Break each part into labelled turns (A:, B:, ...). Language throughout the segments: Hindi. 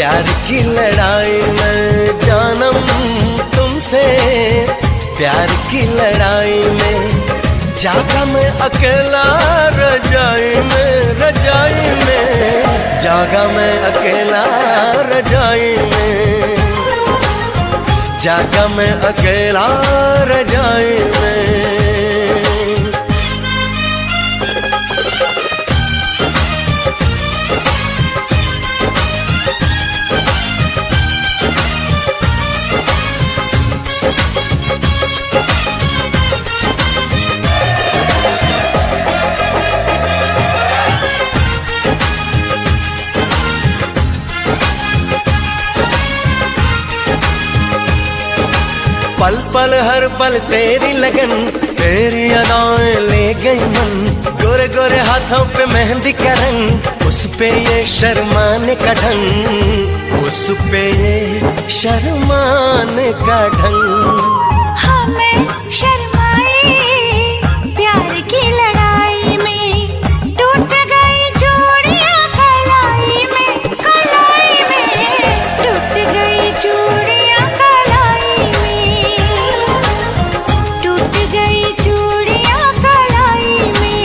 A: प्यार की लड़ाई में जानम तुमसे, प्यार की लड़ाई में जागा मैं अकेला रजाई में, रजाई में जागा मैं अकेला रजाई में, जागा मैं अकेला रजाई में। पल पल हर पल तेरी लगन, तेरी अदाएं ले गई मन, गोरे गोरे हाथों पे मेहंदी का रंग, उस पे ये शर्माने का ढंग, उस पे ये शर्माने का ढंग।
B: हमें शर्माए प्यार की लड़ाई में, टूट गई चूड़ियां कलाई में, कलाई में टूट गई चूड़ियां कलाई में, टूट गई चूड़ियां कलाई में।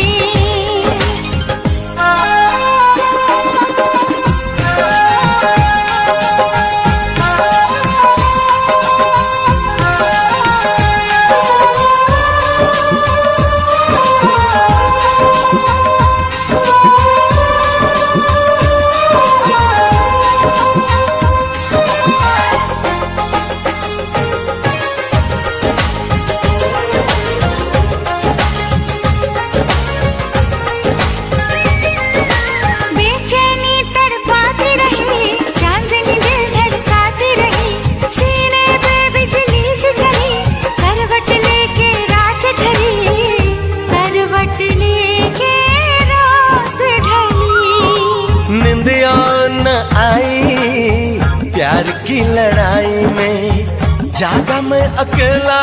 B: बेचैनी तड़पाती रही, चांदनी दिल धड़काती रही, सीने पे बिजली सी चली, करवट लेके रात ढली, करवट लेके रात ढली।
A: निंदिया न आई प्यार की लड़ाई में, जागा मैं अकेला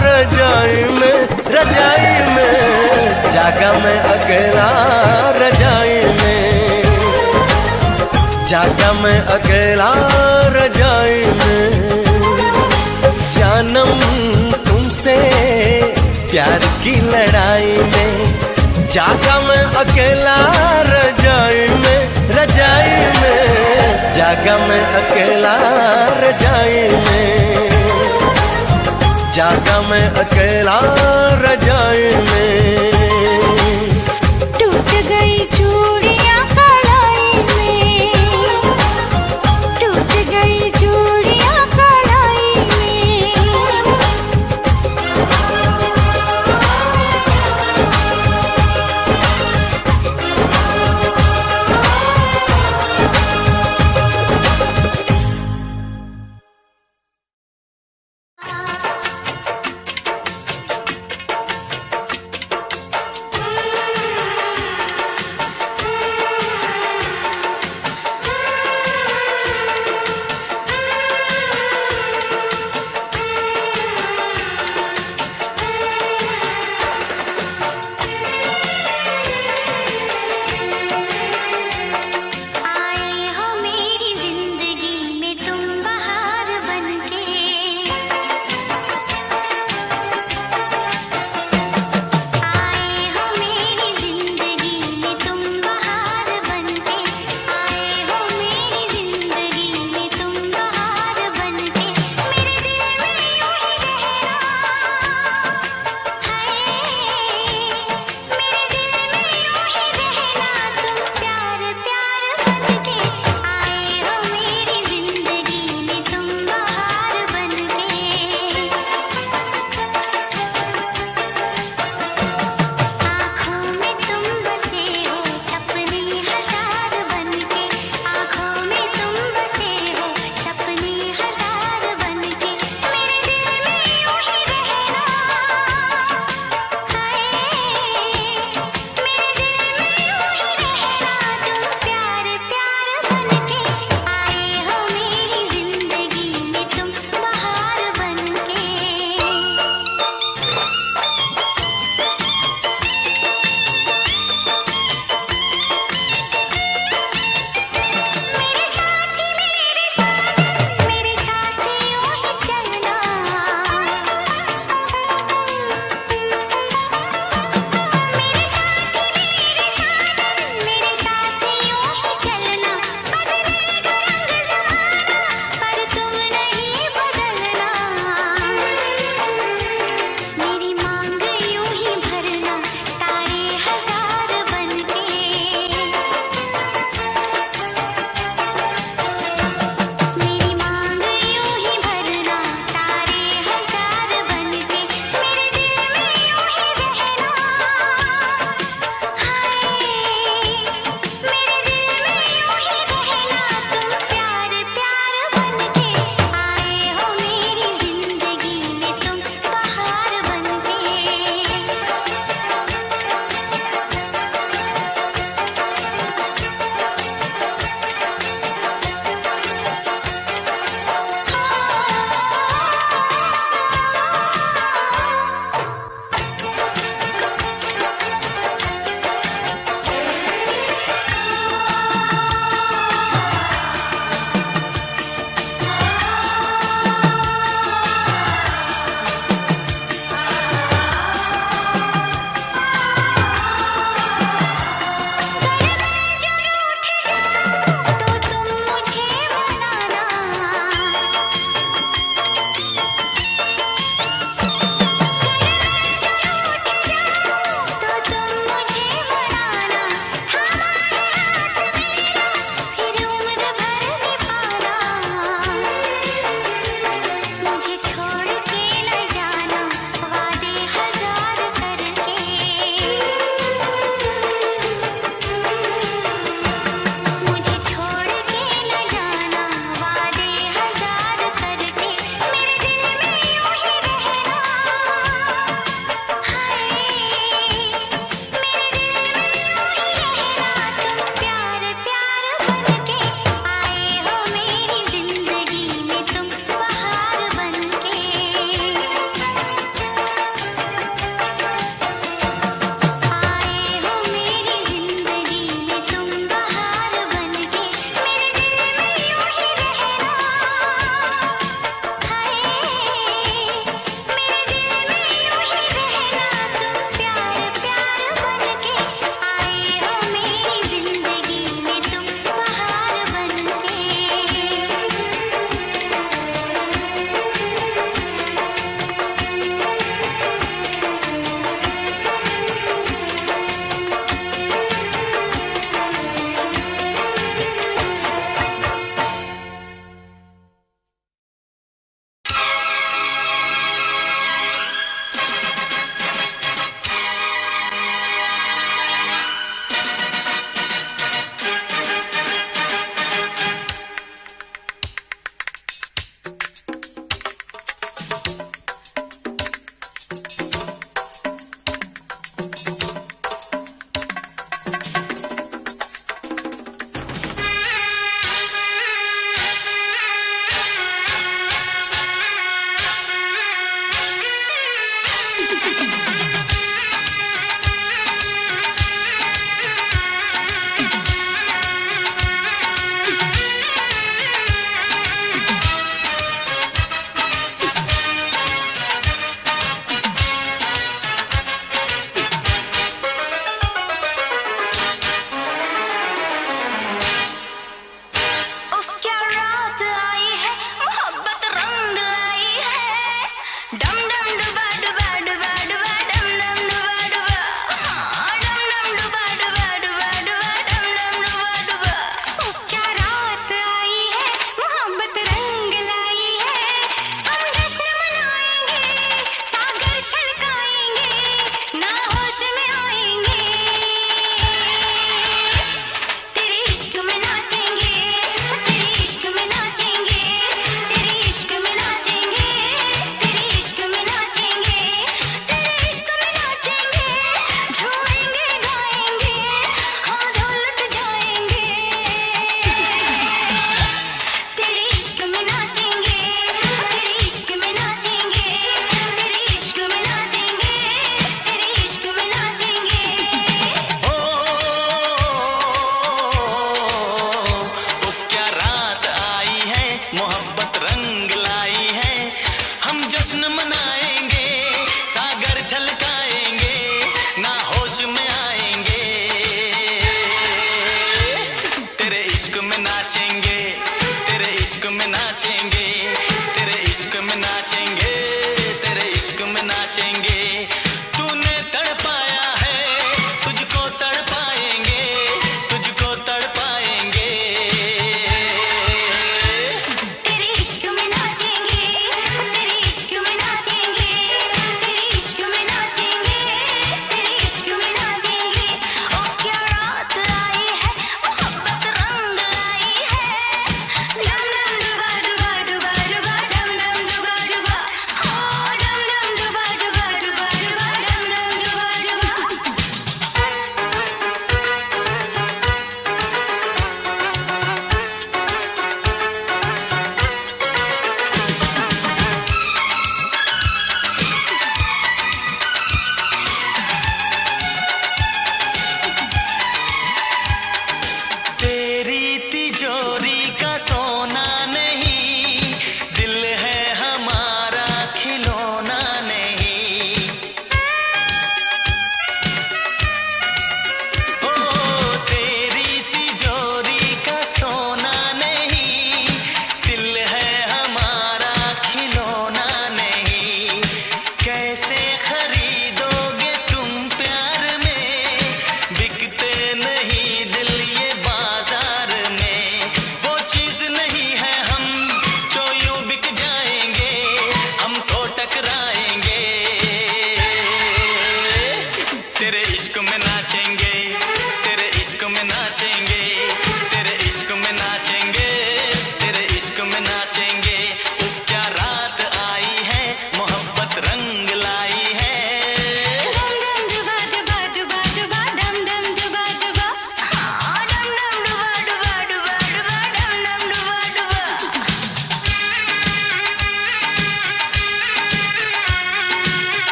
A: रजाई में, रजाई में जागा मैं अकेला रजाई में, जागा मैं अकेला रजाई में। जानम तुमसे प्यार की लड़ाई में, जागा मैं अकेला रजाई में, रजाई में जागा मैं अकेला रजाई में, जागा मैं अकेला रजाई में।
B: टूट गई चूड़ियां कलाई में, टूट गई चूड़ियां कलाई में।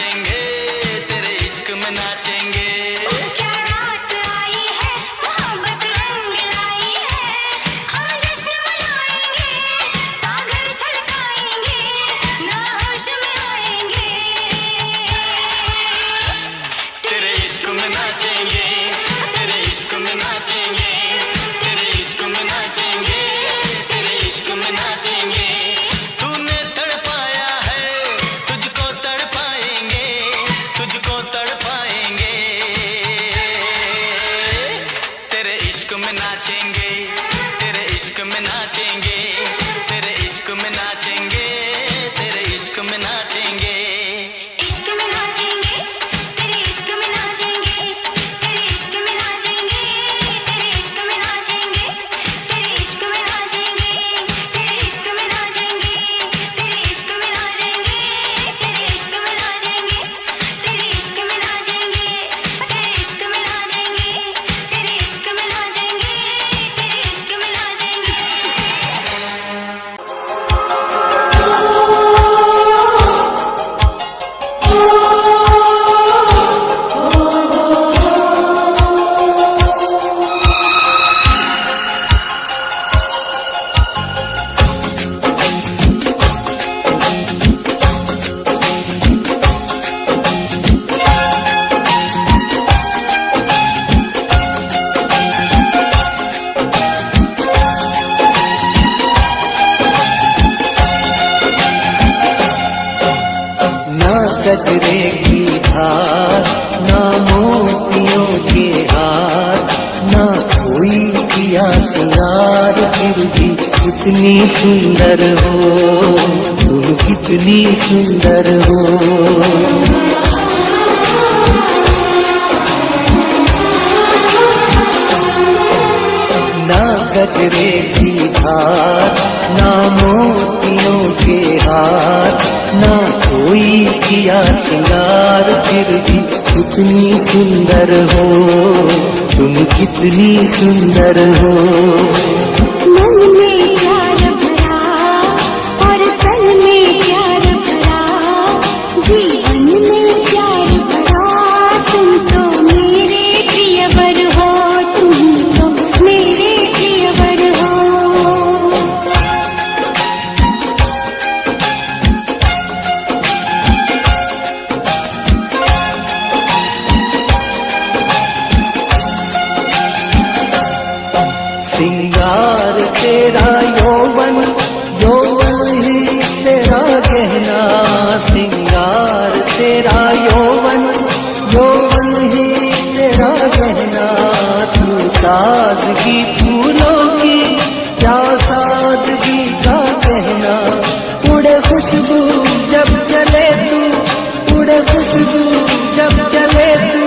A: नाचेंगे, तेरे इश्क में नाचेंगे।
B: क्या रात आई है, मोहब्बत रंग लाई है, हम जश्न मनाएंगे, सागर छलकाएंगे, नाश में आएंगे।
A: तेरे इश्क में नाचेंगे, तेरे इश्क में नाचेंगे, तेरे इश्क में नाचेंगे, तेरे इश्क में नाचेंगे। तूने तड़पाया है, तुझको तड़पाएंगे, तुझको तड़पाएंगे। तेरे इश्क में नाचेंगे, तेरे इश्क में नाचेंगे, तेरे इश्क में नाचेंगे, तेरे इश्क में नाचेंगे।
B: इश्क में नाचेंगे, तेरे इश्क में नाचेंगे, तेरे इश्क में नाचेंगे, तेरे इश्क में नाचेंगे, तेरे इश्क में नाचेंगे, तेरे इश्क में नाचेंगे, तेरे इश्क में नाचेंगे, तेरे इश्क में नाचेंगे, तेरे इश्क में नाचेंगे, तेरे इश्क में नाचेंगे, तेरे इश्क में नाचेंगे, तेरे इश्क में नाचेंगे।
C: ना गजरे की धार, ना मोतियों के हार, ना कोई किया सिंगार, फिर भी कितनी सुंदर हो तुम, कितनी सुंदर हो। ना गजरे की धार, ना मोतियों के हार, ना कोई किया सिंगार, फिर भी कितनी सुंदर हो तुम, कितनी सुंदर हो।
B: मन में प्यार भरा और तन में प्यार भरा, जीवन में प्यार भरा, तुम तो मेरे प्रियवर हो, तुम तो मेरे प्रियवर हो।
C: सिंगार तेरा यौवन, यौवन ही तेरा गहना, सिंगार तेरा यौवन, यौवन ही तेरा गहना। तू ताजगी फूलों की, क्या सादगी का कहना। उड़े खुशबू जब चले तू, उड़े खुशबू जब चले तू,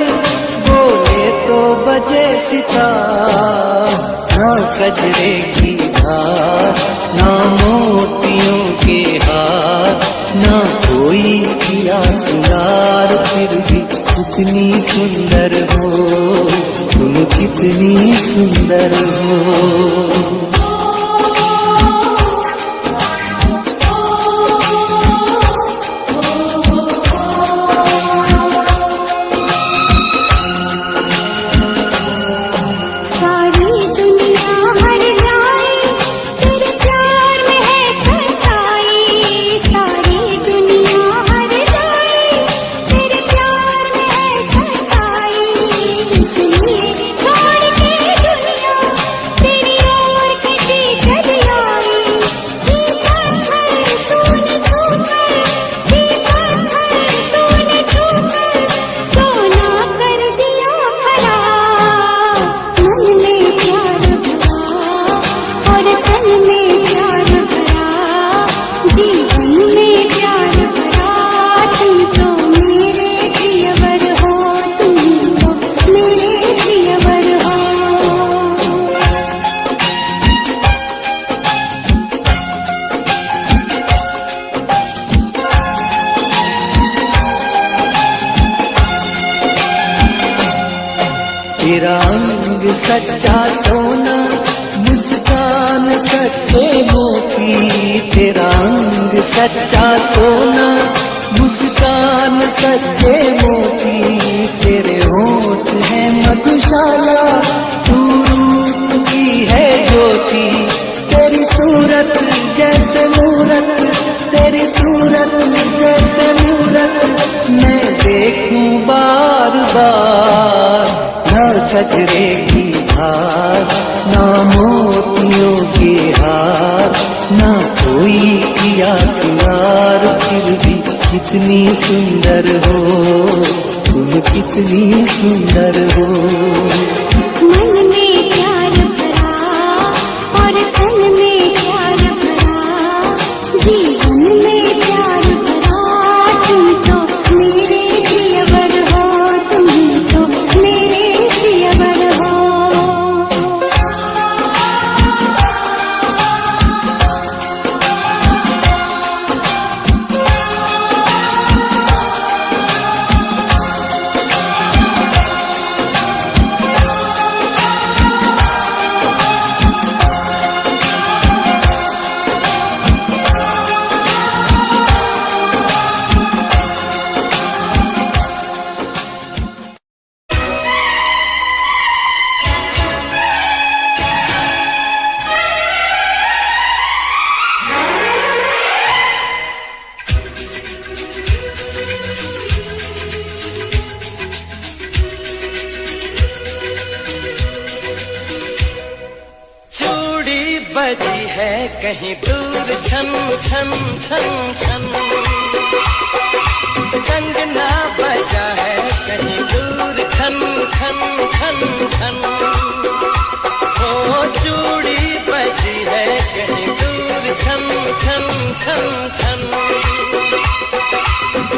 C: बोले तो बजे सितार। ना गजरे की धार, ना मोतियों के हार, ना कोई किया सिंगार, फिर भी कितनी सुंदर हो तुम, कितनी सुंदर हो।
B: सारी दुनिया हर जाए, तेरे प्यार में है सच्चाई, सारी दुनिया हर जाए, तेरे प्यार में है सच्चाई। इसलिए छोड़ के दुनिया तेरी ओर कटी चली आई। ये पत्थर तूने छूकर, ये पत्थर तूने छूकर, सोना कर दिया खरा। मन में प्यार भरा और तन में प्यार भरा, जीवन में प्यार भरा, तुम तो मेरे प्रियवर हो, तुम तो मेरे प्रियवर हो।
C: तेरा अंग सच्चा सोना, मुस्कान सच्चे मोती, तेरा अंग सच्चा सोना, मुस्कान मुस्कान सच्चे मोती, तेरे होठ है मधुशाला, तू रूप की है ज्योति, तेरी सूरत जैसे मूरत, तेरी सूरत जैसे मूरत, मैं देखूं बार बार। ना गजरे की धार, ना मोतियों के हार, ना कोई किया सिंगार, फिर भी कितनी सुंदर हो तुम, कितनी सुंदर हो।
B: मन में प्यार भरा और तन में प्यार भरा, जीवन में प्यार भरा, तुम तो मेरे जियवर हो, तुम तो मेरे जियवर हो।
A: बजी है कहीं दूर छन छन छन छन, कंगना बजा है कहीं दूर खन खन खन खन, ओ चूड़ी बजी है कहीं दूर छन छन छन छन,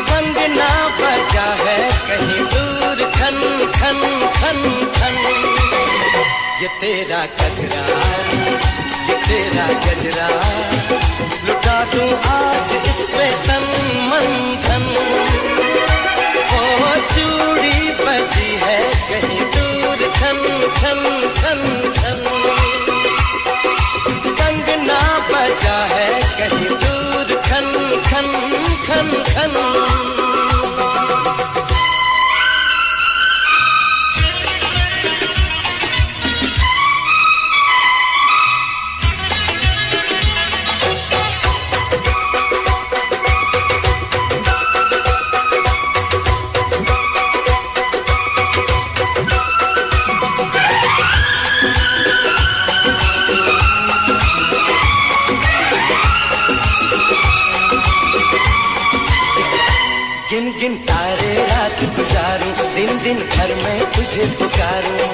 A: कंगना बजा है कहीं दूर खन खन खन खन। ये तेरा गजरा, ये तेरा गजरा, लुटा दूं आज इस पे तन मन धन, ओ चूड़ी बजी है कहीं दूर छन छन छन छन, कंगना बजा है कहीं दूर खन खन खन खन। गिन गिन तारे रात गुजारूं, दिन दिन भर में तुझे पुकारूं,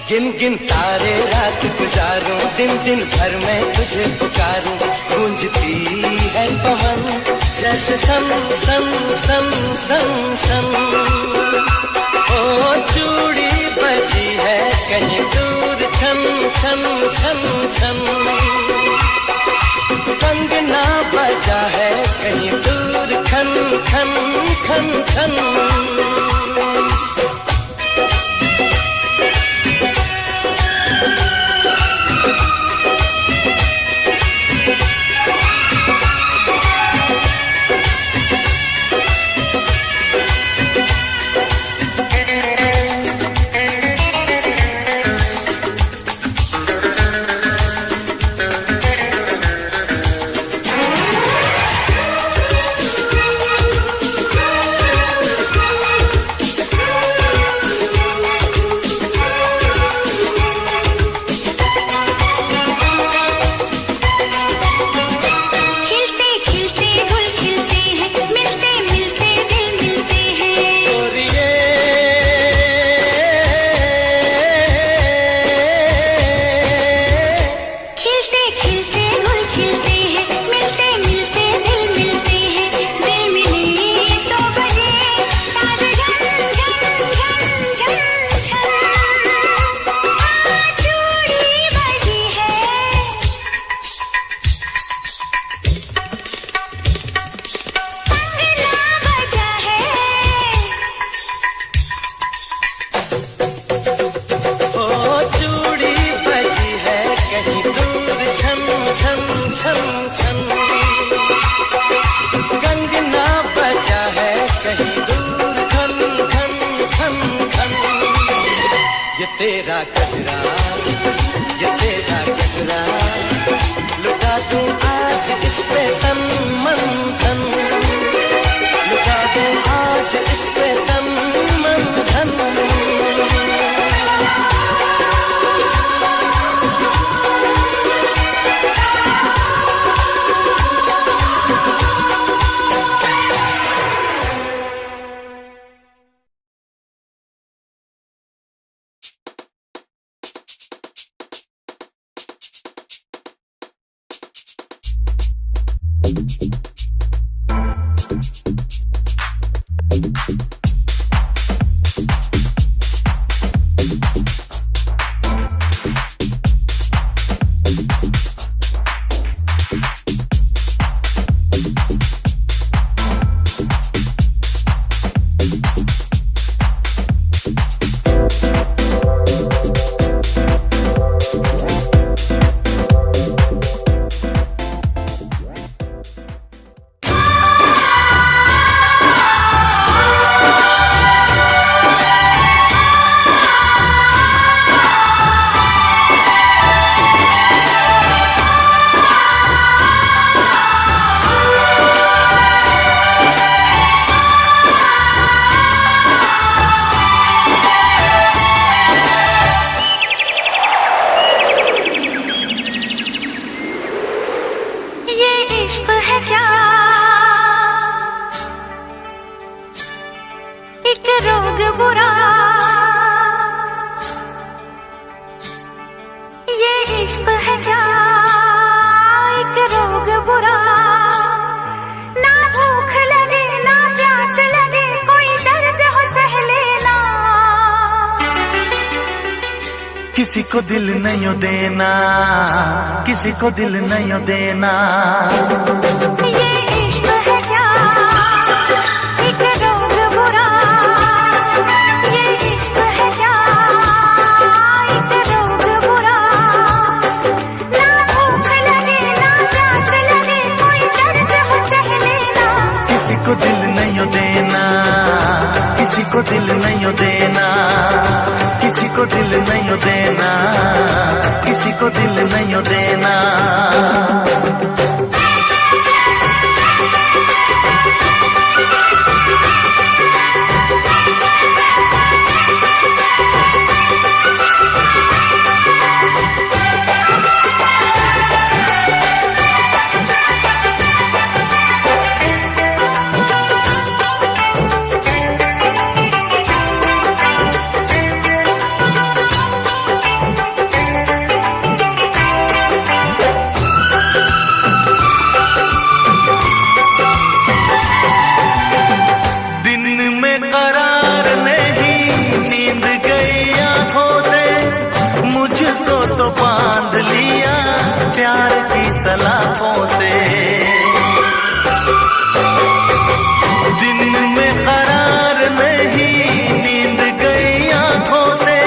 A: गिन गिन तारे रात गुजारूं, दिन दिन भर में तुझे पुकारूं, गूंजती है पवन जैसे सन सन सन सन सन, ओ चूड़ी बजी है कहीं दूर छन छन छन छन, कंगना बजा है कहीं दूर खन खन खन खन। कहीं छन छन। गंगना बजा है कहीं दूर खन खन खन खन। ये तेरा गजरा, ये तेरा गजरा, लुटा दूं आज इस पे तन मन धन। लुटा दूं आज इस पे तन मन धन।
C: किसी को दिल नहीं देना, किसी को दिल नहीं देना।
B: ये इश्क है क्या एक रोग बुरा। ये इश्क है क्या एक रोग बुरा। ना भूख लगे ना प्यास लगे कोई दर्द हो सह लेना।
C: किसी को दिल नहीं देना, किसी को दिल नहीं देना। किसी को दिल नहीं देना, किसी को दिल नहीं देना। बांध लिया प्यार की सलाखों से। दिन में करार नहीं नींद गई आंखों से।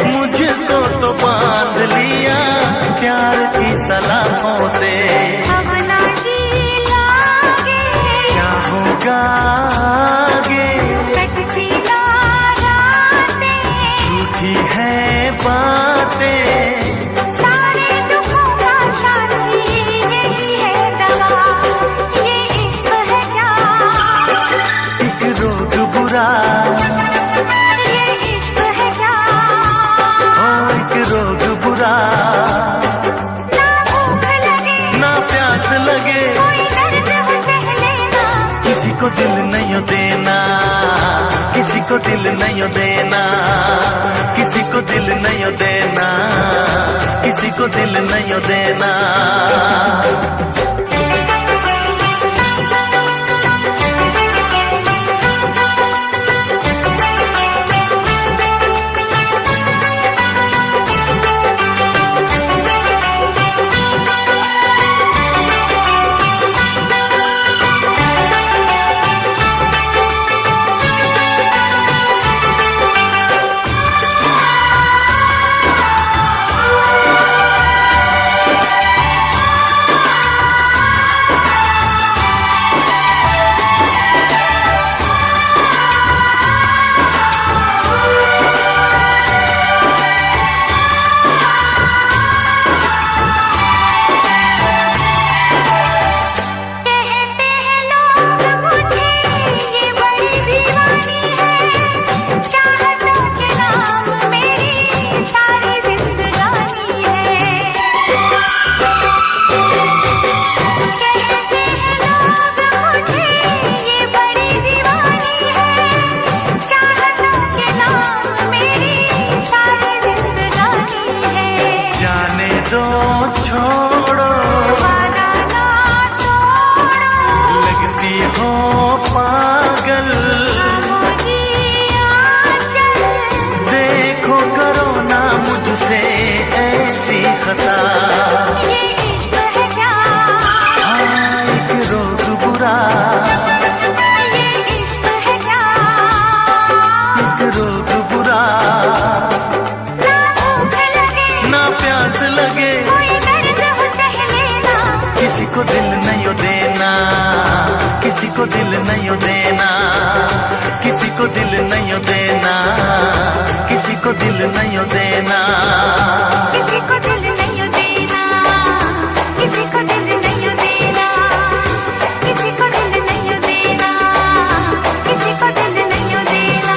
C: मुझको तो बांध लिया प्यार की सलाखों से।
B: अब ना जी लागे
C: क्या होगा आगे,
B: कटती ना रातें
C: झूठी है बातें।
B: ये इश्क है क्या
C: एक रोग बुरा।
B: ना भूख लगे
C: ना प्यास लगे
B: कोई दर्द हो सह लेना।
C: किसी को दिल नहीं देना, किसी को दिल नहीं देना। किसी को दिल नहीं देना, किसी को दिल नहीं देना। बुरा,
B: ये इश्क है क्या,
C: एक रोग बुरा,
B: ना भूख लगे
C: ना प्यास लगे,
B: कोई दर्द हो सह लेना,
C: किसी को दिल नहीं देना, किसी को दिल नहीं देना, किसी को दिल नहीं देना, किसी को दिल नहीं देना,
B: किसी को दिल नहीं देना, किसी को दिल नहीं देना, किसी को दिल नहीं देना, किसी को दिल नहीं देना।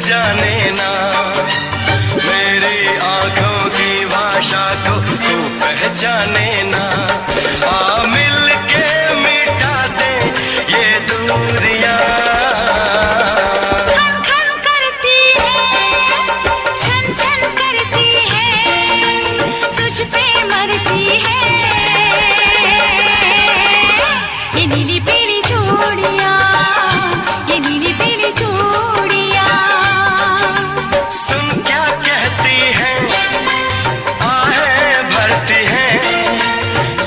A: जाने ना, मेरी आंखों की भाषा को तू पहचाने ना। आ मिल के मिटा दे ये दूरियां,
B: खन खन करती है, छन छन करती है, तुझ पे मरती है ये नीली पीली चूड़ियां, ये नीली पीली चूड़ियां।
A: सुन क्या कहती है, आहें भरती है,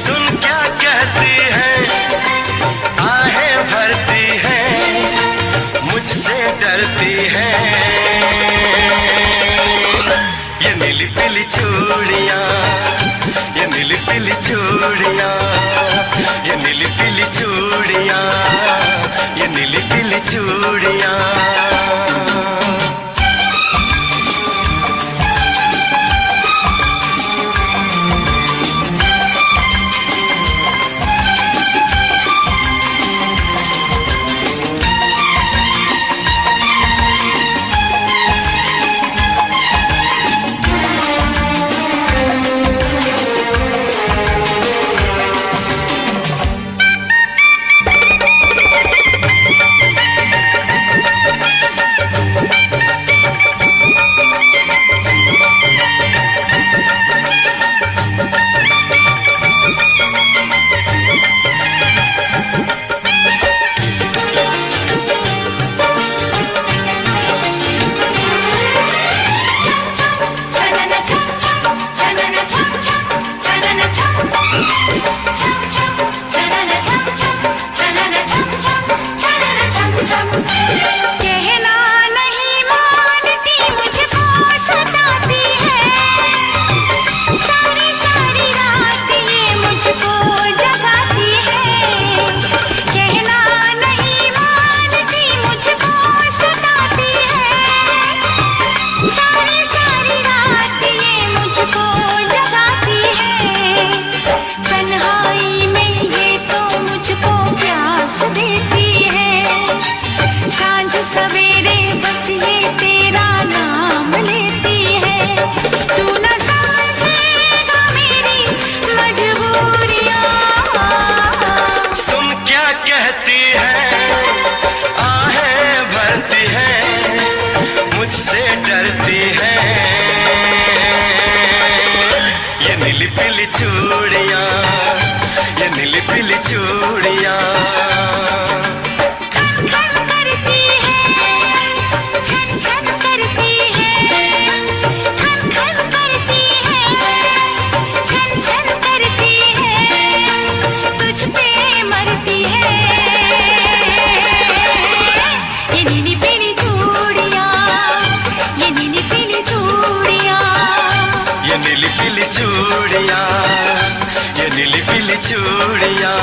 A: सुन क्या कहती है, आहें भरती है, मुझसे डरती है ये नीली पीली चूड़ियां, ये नीली पीली चूड़ियां, ये नीली पीली चूड़ियां, ये नीली चूड़ियां।
B: खन खन करती है, छन छन करती है, खन खन करती है, छन छन करती है, तुझ पे मरती है। ये नीली पीली चूड़ियां, ये नीली पीली चूड़ियां,
A: ये नीली पीली चूड़ियां, ये नीली पीली चूड़ियां।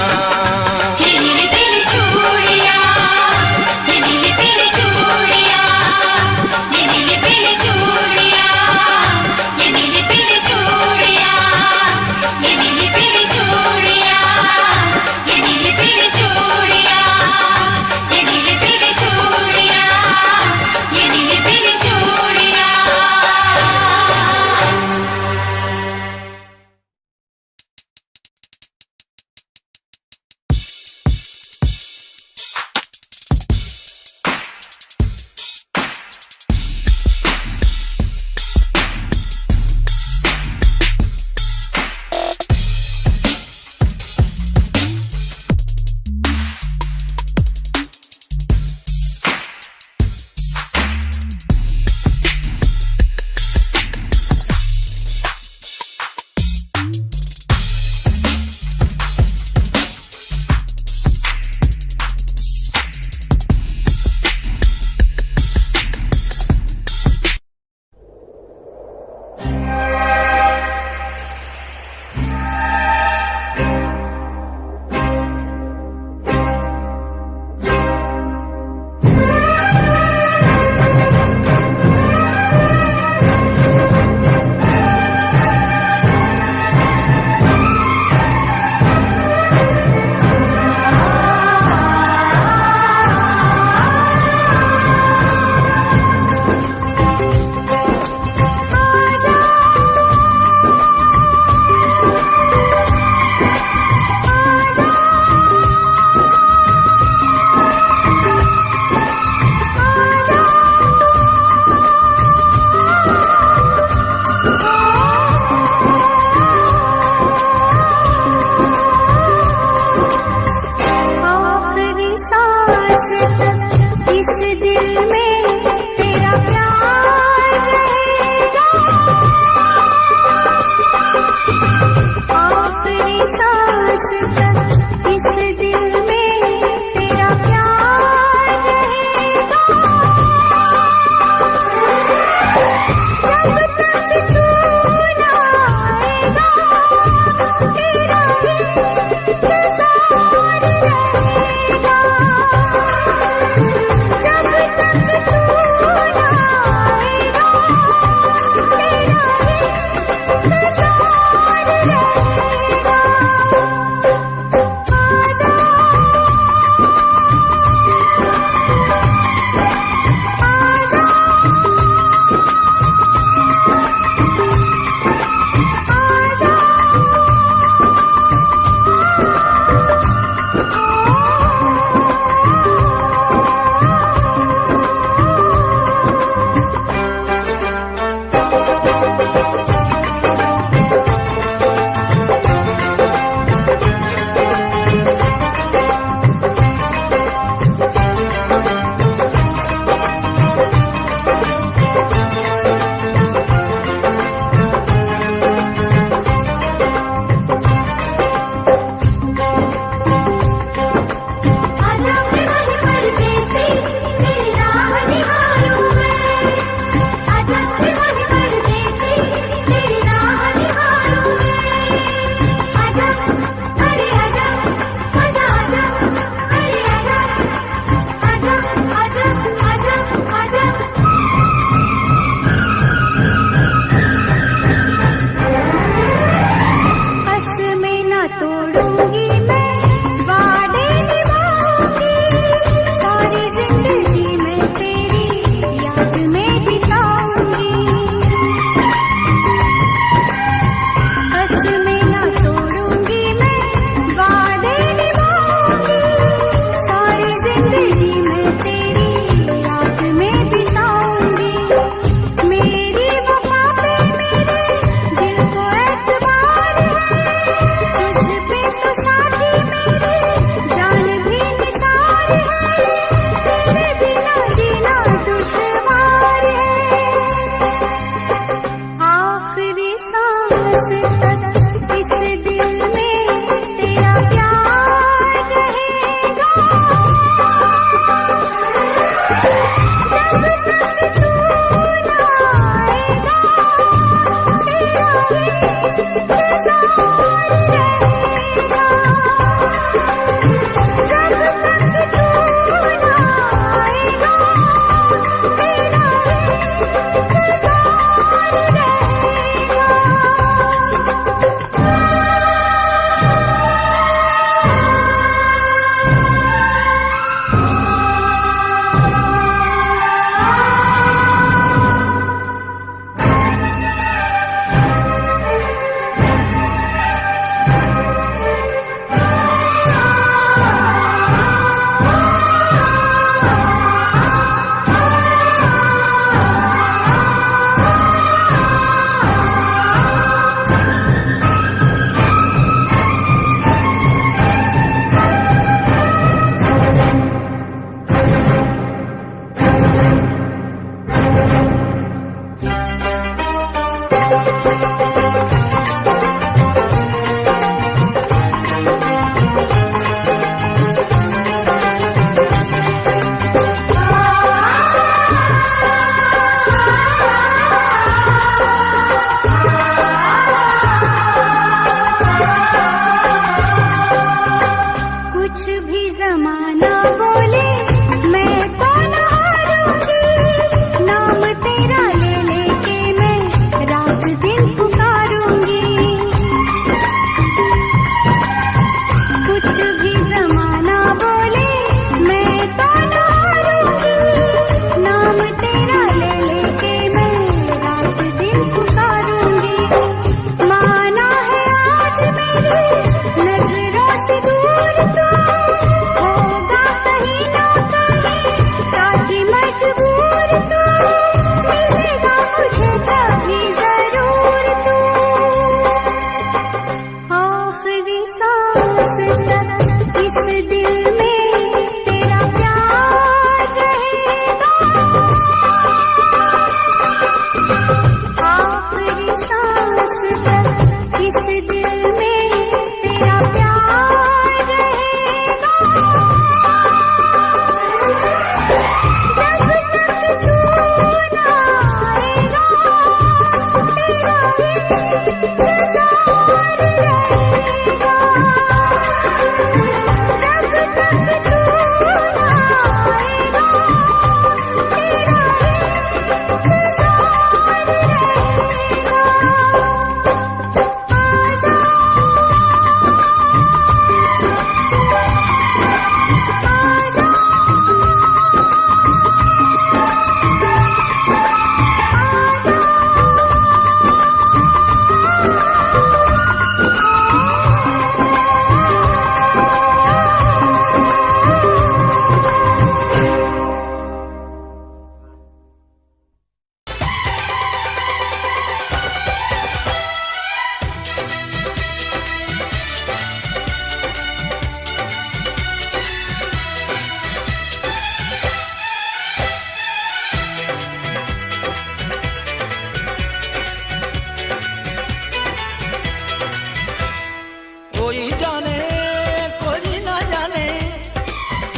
B: कुछ भी जमाना बोले मैं तो न हारूंगी, नाम तेरा ले लेके मैं रात दिन पुकारूंगी। कुछ भी जमाना बोले मैं तो न हारूंगी, नाम तेरा ले लेके मैं रात दिन पुकारूंगी। माना है आज मेरी नजरों से दूर तो, होगा कहीं ना कहीं साथी मजबूर तो, मिलेगा मुझे कभी जरूर तू। आखिरी सांस तक इस दिल में तेरा प्यार रहेगा, आखिरी सांस तक इस दिल में तेरा प्यार रहेगा। जब तक तू ना आएगा तेरा इंतजार रहेगा, जब तक तू ना आएगा तेरा इंतजार रहेगा। आजा
C: कोई जाने कोई ना जाने,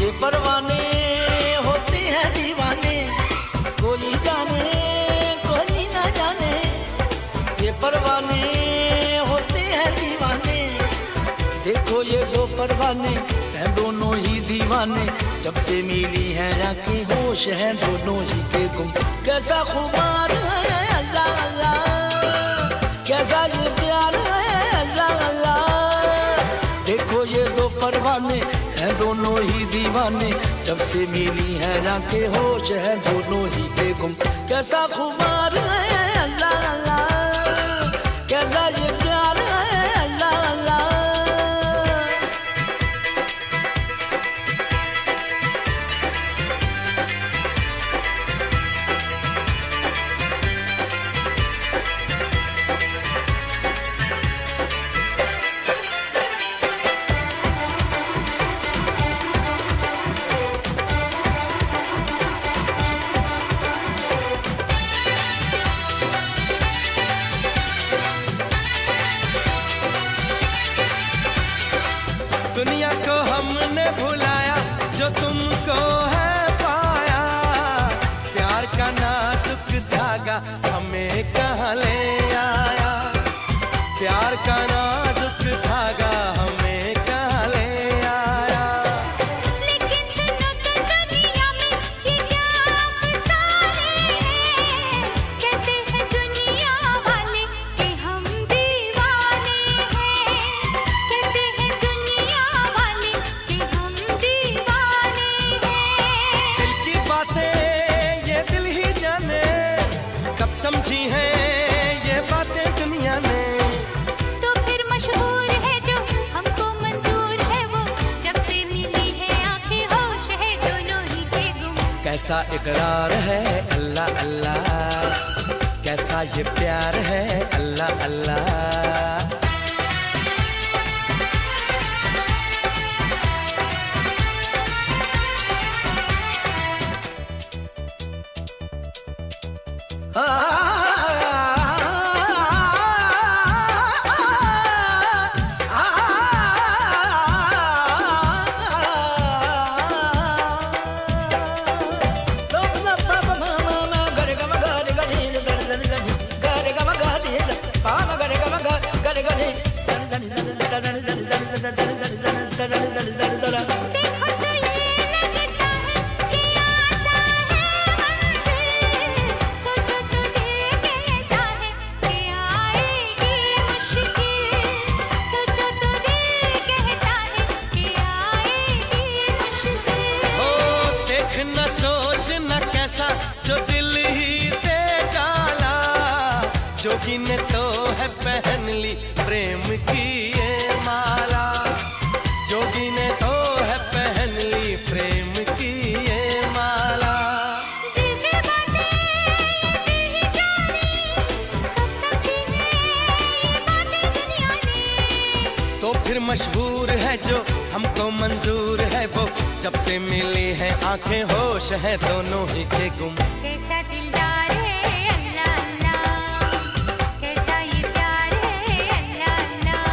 C: ये परवाने होते हैं दीवाने। कोई जाने कोई ना जाने, ये परवाने होते हैं दीवाने। देखो ये दो परवाने हैं दोनों ही दीवाने, जब से मिली हैं आंखें होश हैं दोनों ही के गुम। कैसा खुमार है अल्लाह अल्लाह, कैसा ये प्यार है अल्लाह अल्लाह। देखो ये दो परवाने हैं दोनों ही दीवाने, जब से मिली हैं आंखें होश हैं दोनों ही के गुम। कैसा खुमार है अल्लाह अल्लाह, कैसा ये प्यार है अल्लाह अल्लाह।
A: दुनिया को हमने भुलाया जो तुमको है पाया, प्यार का नाजुक धागा हमें कहाँ ले आया, प्यार का नाजुक धागा हमें कहाँ ले आया।
B: लेकिन सुनो तो दुनिया में ये क्या अफसाने हैं, कहते हैं दुनिया वाले कि हम दीवाने हैं, कहते हैं दुनिया वाले कि हम दीवाने हैं।
A: दिल की बातें ये दिल ही जाने, कब समझी है ये बातें दुनिया ने।
B: तो फिर मशहूर है जो हमको मंजूर है वो, जब से मिली है आंखें होश है दोनों ही के गुम।
A: कैसा इकरार है अल्लाह अल्लाह, कैसा ये प्यार है अल्लाह अल्लाह।
C: Gare gama
A: न सोच न कैसा जो दिल ही दे डाला। जोगी ने तो है पहन ली प्रेम की ये माला। जोगी ने तो है पहन ली प्रेम की ये माला।
B: दिल में बातें ये दिल ही जाने, कब समझेंगे ये बातें दुनिया ने।
A: तो फिर मशहूर है जो हमको मंजूर है वो, जब से मिली है आंखें होश है दोनों ही के गुम।
B: कैसा दिलदार है अल्लाह अल्लाह, कैसा ये प्यार है अल्लाह अल्लाह।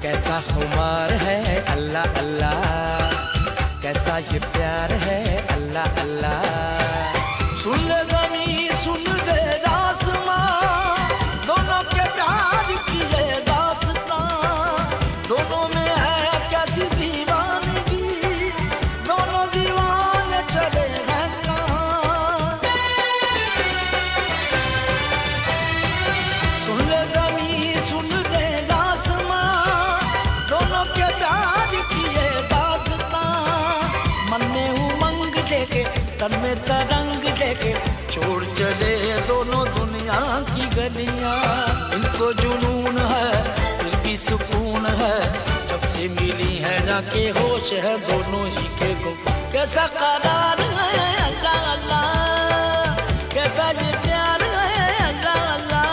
A: कैसा खुमार है अल्लाह अल्लाह, कैसा ये प्यार है अल्लाह अल्लाह।
C: सुन ले ज़मीं सुन ले आसमां, दोनों के प्यार की ये दास्तां। दोनों में है कैसी दीवानगी, दोनों दीवाने चले हैं कहाँ। सुन ले ज़मीं सुन ले आसमां, दोनों के प्यार की ये दास्तां। मन में उमंग लेके तन में तरंग लेके छोड़ चले दोनों दुनिया की गलियां। इनको जुनून है फिर भी सुकून है, जब से मिली है जाके होश है दोनों ही के को। कैसा करार है अल्लाह अल्लाह, कैसा ये प्यार है अल्लाह अल्लाह।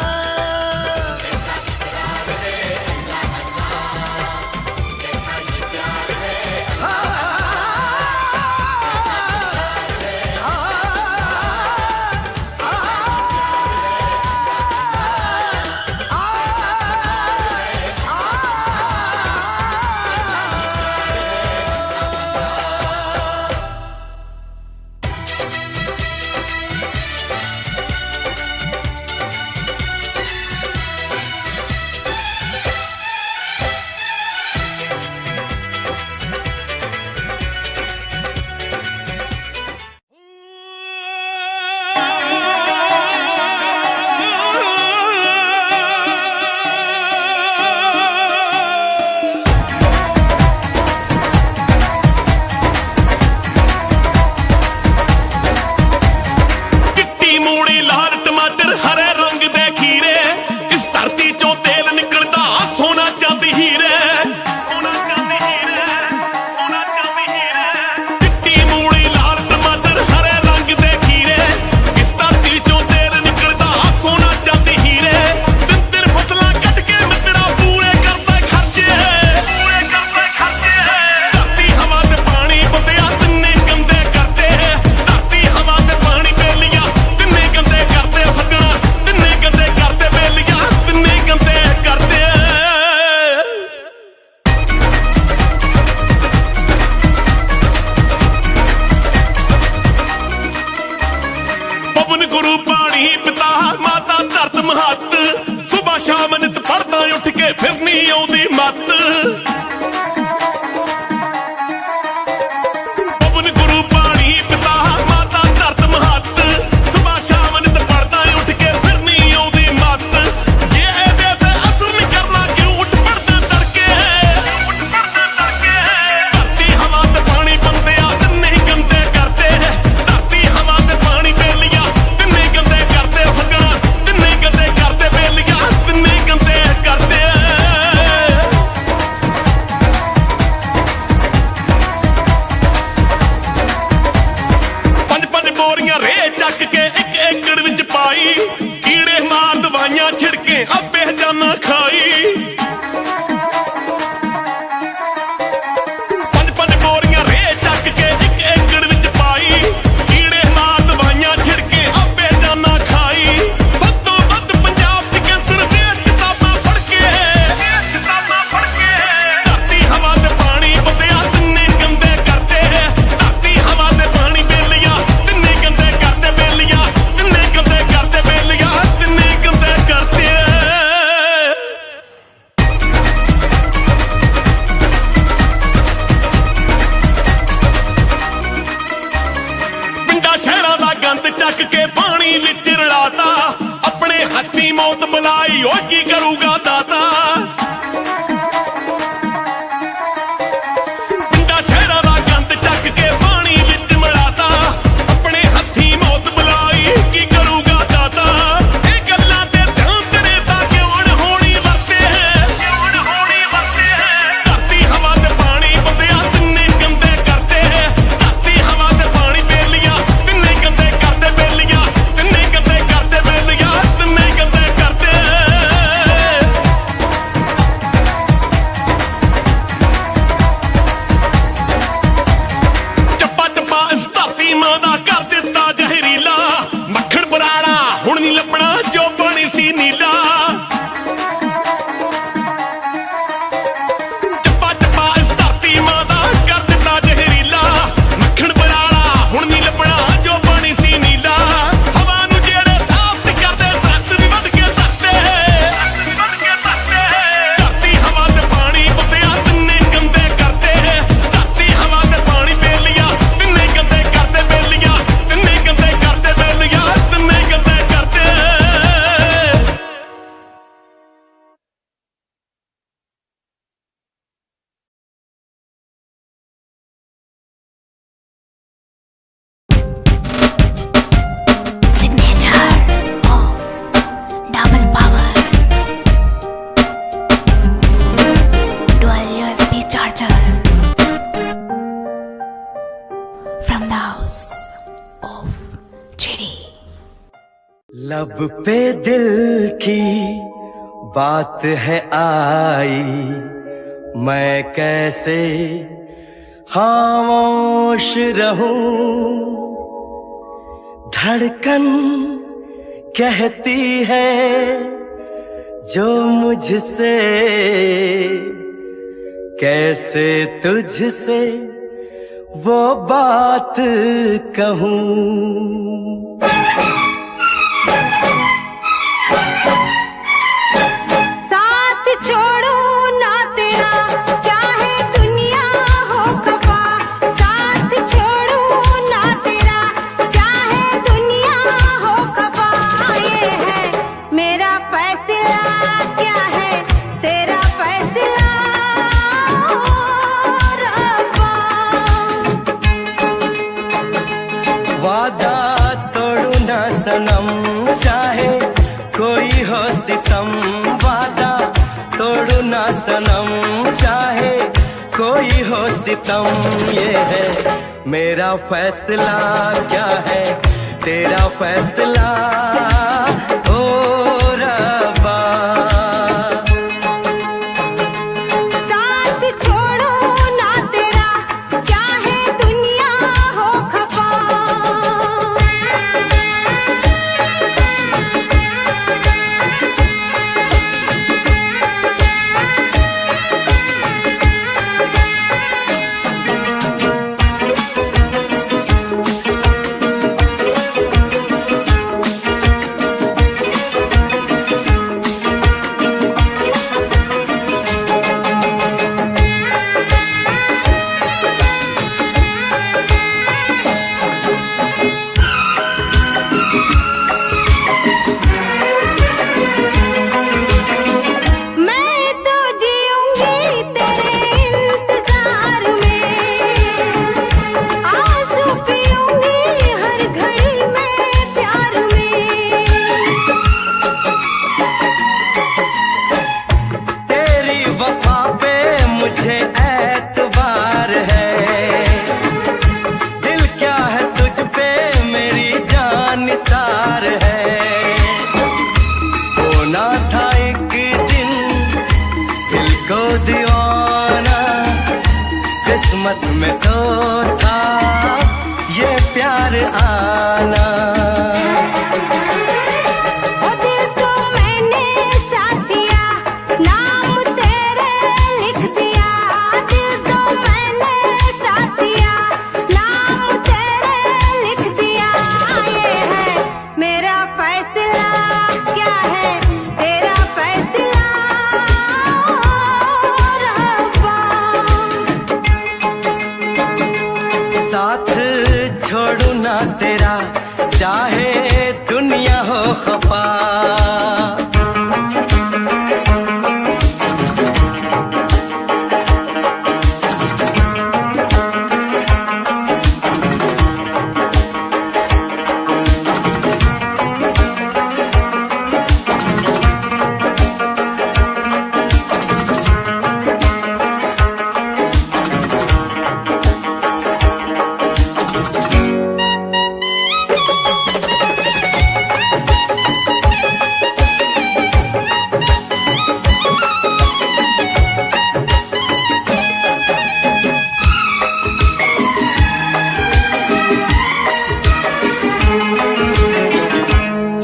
D: ਸ਼ਾਮ ਨਿਤ ਪੜਦਾ ਉੱਠ ਕੇ ਫਿਰ ਨਹੀਂ ਆਉਂਦੀ ਮੱਤ ਪਵਨ ਗੁਰੂ ਪਾਣੀ ਪਿਤਾ ਮਾਤਾ ਧਰਤ ਮਹੱਤ ਸੁਬਾ ਸ਼ਾਮ ਨਿਤ ਪੜਦਾ ਉੱਠ ਕੇ ਫਿਰ ਨਹੀਂ ਆਉਂਦੀ ਮੱਤ ਜੇ ਇਹਦੇ ਤੇ ਅਸਰ ਨਹੀਂ ਕਰਨਾ ਕਿਉਂ ਉੱਠ ਪੜਦਾ ਤੜਕੇ ਧਰਤੀ ਹਵਾ ਤੇ ਪਾਣੀ ਬੰਦੇ ਆ ਤਿੰਨੇ ਗੰਦੇ ਕਰਦੇ ਧਰਤੀ ਹਵਾ ਤੇ ਪਾਣੀ ਬੇਲੀਆਂ ਤਿੰਨੇ ਗੰਦੇ ਕਰਦੇ ਫੱਗਣਾ ਤਿੰਨੇ ਗੰਦੇ ਕਰਦੇ ਬੇਲੀਆਂ ਤਿੰਨੇ ਗੰਦੇ ਕਰਦੇ ਪੰਜ ਪੰਜ ਬੋਰੀਆਂ ਰੇ ਚੱਕ ਕੇ ਇੱਕ ਏਕੜ ਵਿੱਚ ਪਾਈ ਕੀੜੇ ਮਾਰ ਦਵਾਈਆਂ ਛਿੜਕੇ ਆਪੇ ਜਾਨਾ ਖਾਈ ਪੰਜ ਪੰਜ ਬੋਰੀਆਂ ਰੇ ਚੱਕ ਕੇ ਇੱਕ ਏਕੜ ਵਿੱਚ ਪਾਈ ਕੀੜੇ ਮਾਰ ਦਵਾਈਆਂ ਛਿੜਕੇ ਆਪੇ ਜਾਨਾ ਖਾਈ ਵੱਧ ਤੋਂ ਵੱਧ ਪੰਜਾਬ 'ਚ ਕੈਂਸਰ ਦੀਆਂ ਕਿਤਾਬਾਂ ਪੜ੍ਹ ਕੇ ਧਰਤੀ ਹਵਾ ਤੇ ਪਾਣੀ ਬੰਦਿਆ ਤਿੰਨੇ ਗੰਦੇ ਕਰਦੇ ਧਰਤੀ ਹਵਾ ਤੇ ਪਾਣੀ ਬੇਲੀਆਂ ਤਿੰਨੇ ਗੰਦੇ ਕਰਦੇ ਬੇਲੀਆਂ ਤਿੰਨੇ ਗੰਦੇ ਕਰਦੇ ਬੇਲੀਆਂ ਤਿੰਨੇ ਗੰਦੇ ਕਰਦੇ ਪਿੰਡਾਂ ਸ਼ਹਿਰਾਂ ਦਾ ਗੰਦ ਚੱਕ ਕੇ ਪਾਣੀ ਵਿੱਚ ਰਲਾਤਾ ਆਪਣੇ ਹੱਥੀਂ ਮੌਤ ਬੁਲਾਈ ਓ ਕੀ ਕਰੂਗਾ ਦਾਤਾ ਪਿੰਡਾਂ ਸ਼ਹਿਰਾਂ ਦਾ ਗੰਦ ਚੱਕ ਕੇ ਪਾਣੀ ਵਿੱਚ ਮਿਲਾਤਾ
A: लब पे दिल की बात है आई, मैं कैसे खामोश रहूं। धड़कन कहती है जो मुझसे, कैसे तुझसे वो बात कहूं।
B: साथ छोड़ो ना तेरा चाहे दुनिया हो खफा, साथ छोड़ो ना तेरा चाहे दुनिया हो खफा। ये है मेरा फैसला, क्या है तेरा फैसला रब्बा।
A: वादा तोड़ू ना सनम चाहे कोई हो सितम, वादा तोड़ू ना सनम चाहे कोई हो सितम। ये है मेरा फैसला, क्या है तेरा फैसला ओ रब्बा।
B: साथ छोड़ो ना तेरा चाहे दुनिया हो खफा। मैं तो जीऊंगी तेरे इंतजार में, आंसू पीऊंगी हर घड़ी में प्यार में।
A: तेरी वफा पे मुझे एतबार है, दिल क्या है तुझ पे मेरी जान निसार है। होना था एक दिन दिल को दीवाना, किस्मत में तो था ये प्यार आना।
B: ओ दिल को मैंने साथ दिया, नाम तेरे लिख दिया। दिल को मैंने साथ दिया, नाम तेरे लिख दिया। ये है मेरा फैसला, क्या है तेरा फैसला रब्बा।
A: साथ छोड़ू ना तेरा चाहे दुनिया हो खफा।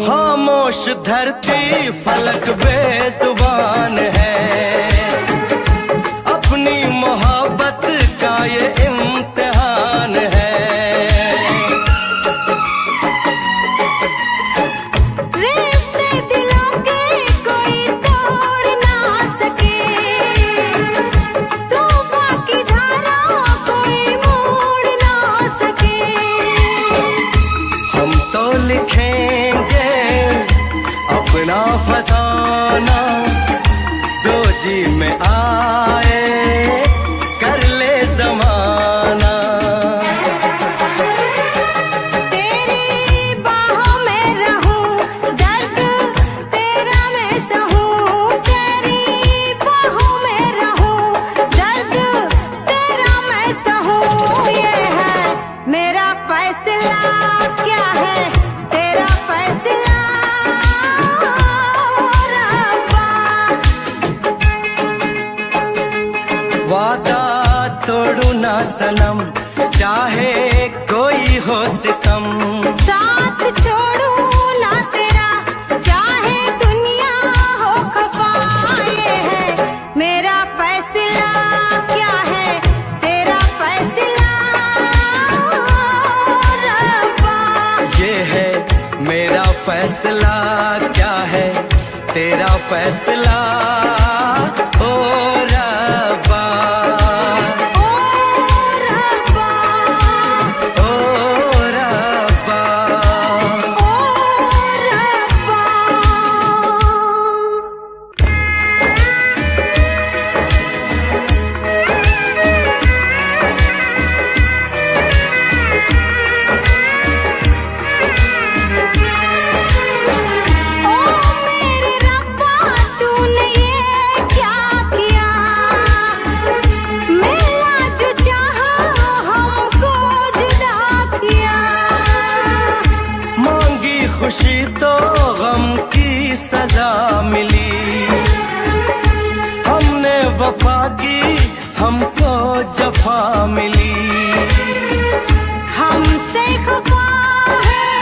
A: खामोश धरती फलक बेजुबान है, अपनी मोहब्बत का ये इम्तिहान है।
B: रिश्ते दिलों के कोई तोड़ ना सके, तूफान की धारा कोई मोड़ ना सके।
A: हम तो लिखेंगे अपना फसाना, सनम, चाहे कोई हो सितम।
B: साथ छोड़ू ना तेरा, चाहे दुनिया हो खफा। ये है मेरा फैसला, क्या है तेरा फैसला रब्बा।
A: ये है मेरा फैसला, क्या है तेरा फैसला ओ रब्बा।
B: ओ रब्बा,
A: ओ रब्बा,
B: ओ रब्बा। ओ मेरे रब्बा, तूने ये क्या किया। मिला जो चाहा हमको जुदा किया।
A: मांगी खुशी तो गम की सजा मिली। हमने वफा की, हमको जफा मिली।
B: हमसे खफा है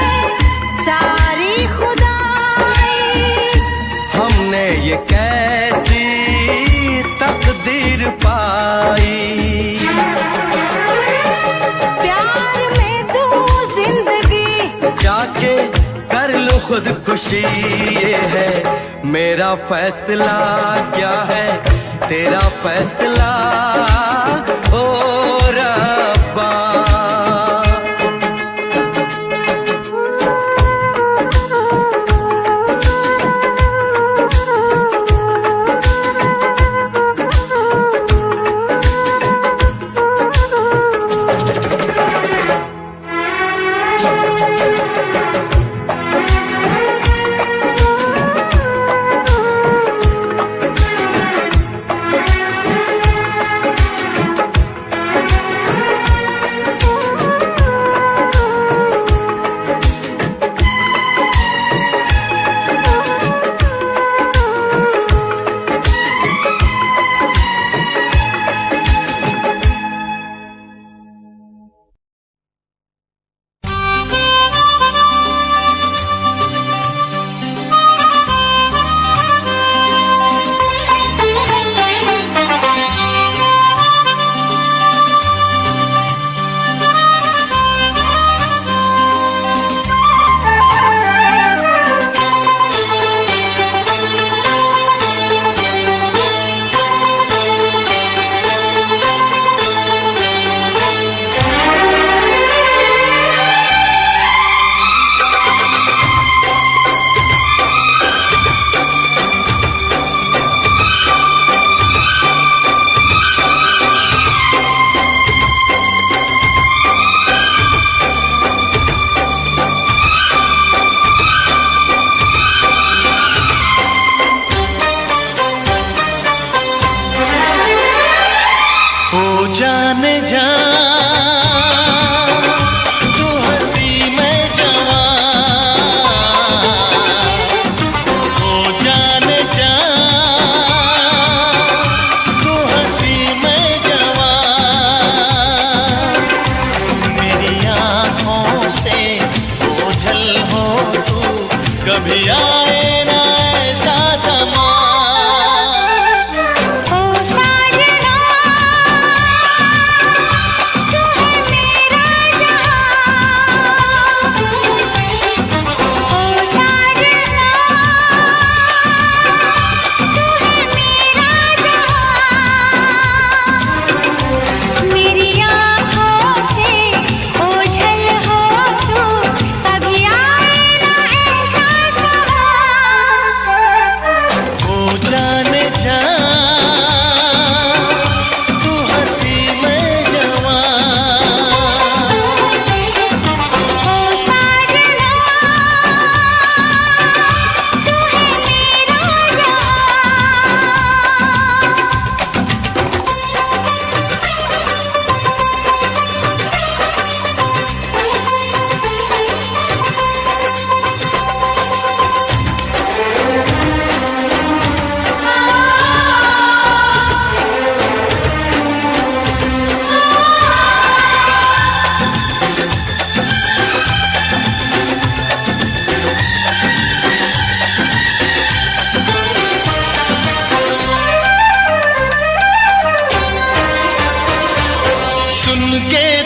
B: सारी खुदाई।
A: हमने ये कैसी तकदीर पाई।
B: प्यार में तू जिंदगी,
A: जाके कर लो खुदकुशी। ये है मेरा फैसला, क्या है तेरा फैसला ओ रब्बा।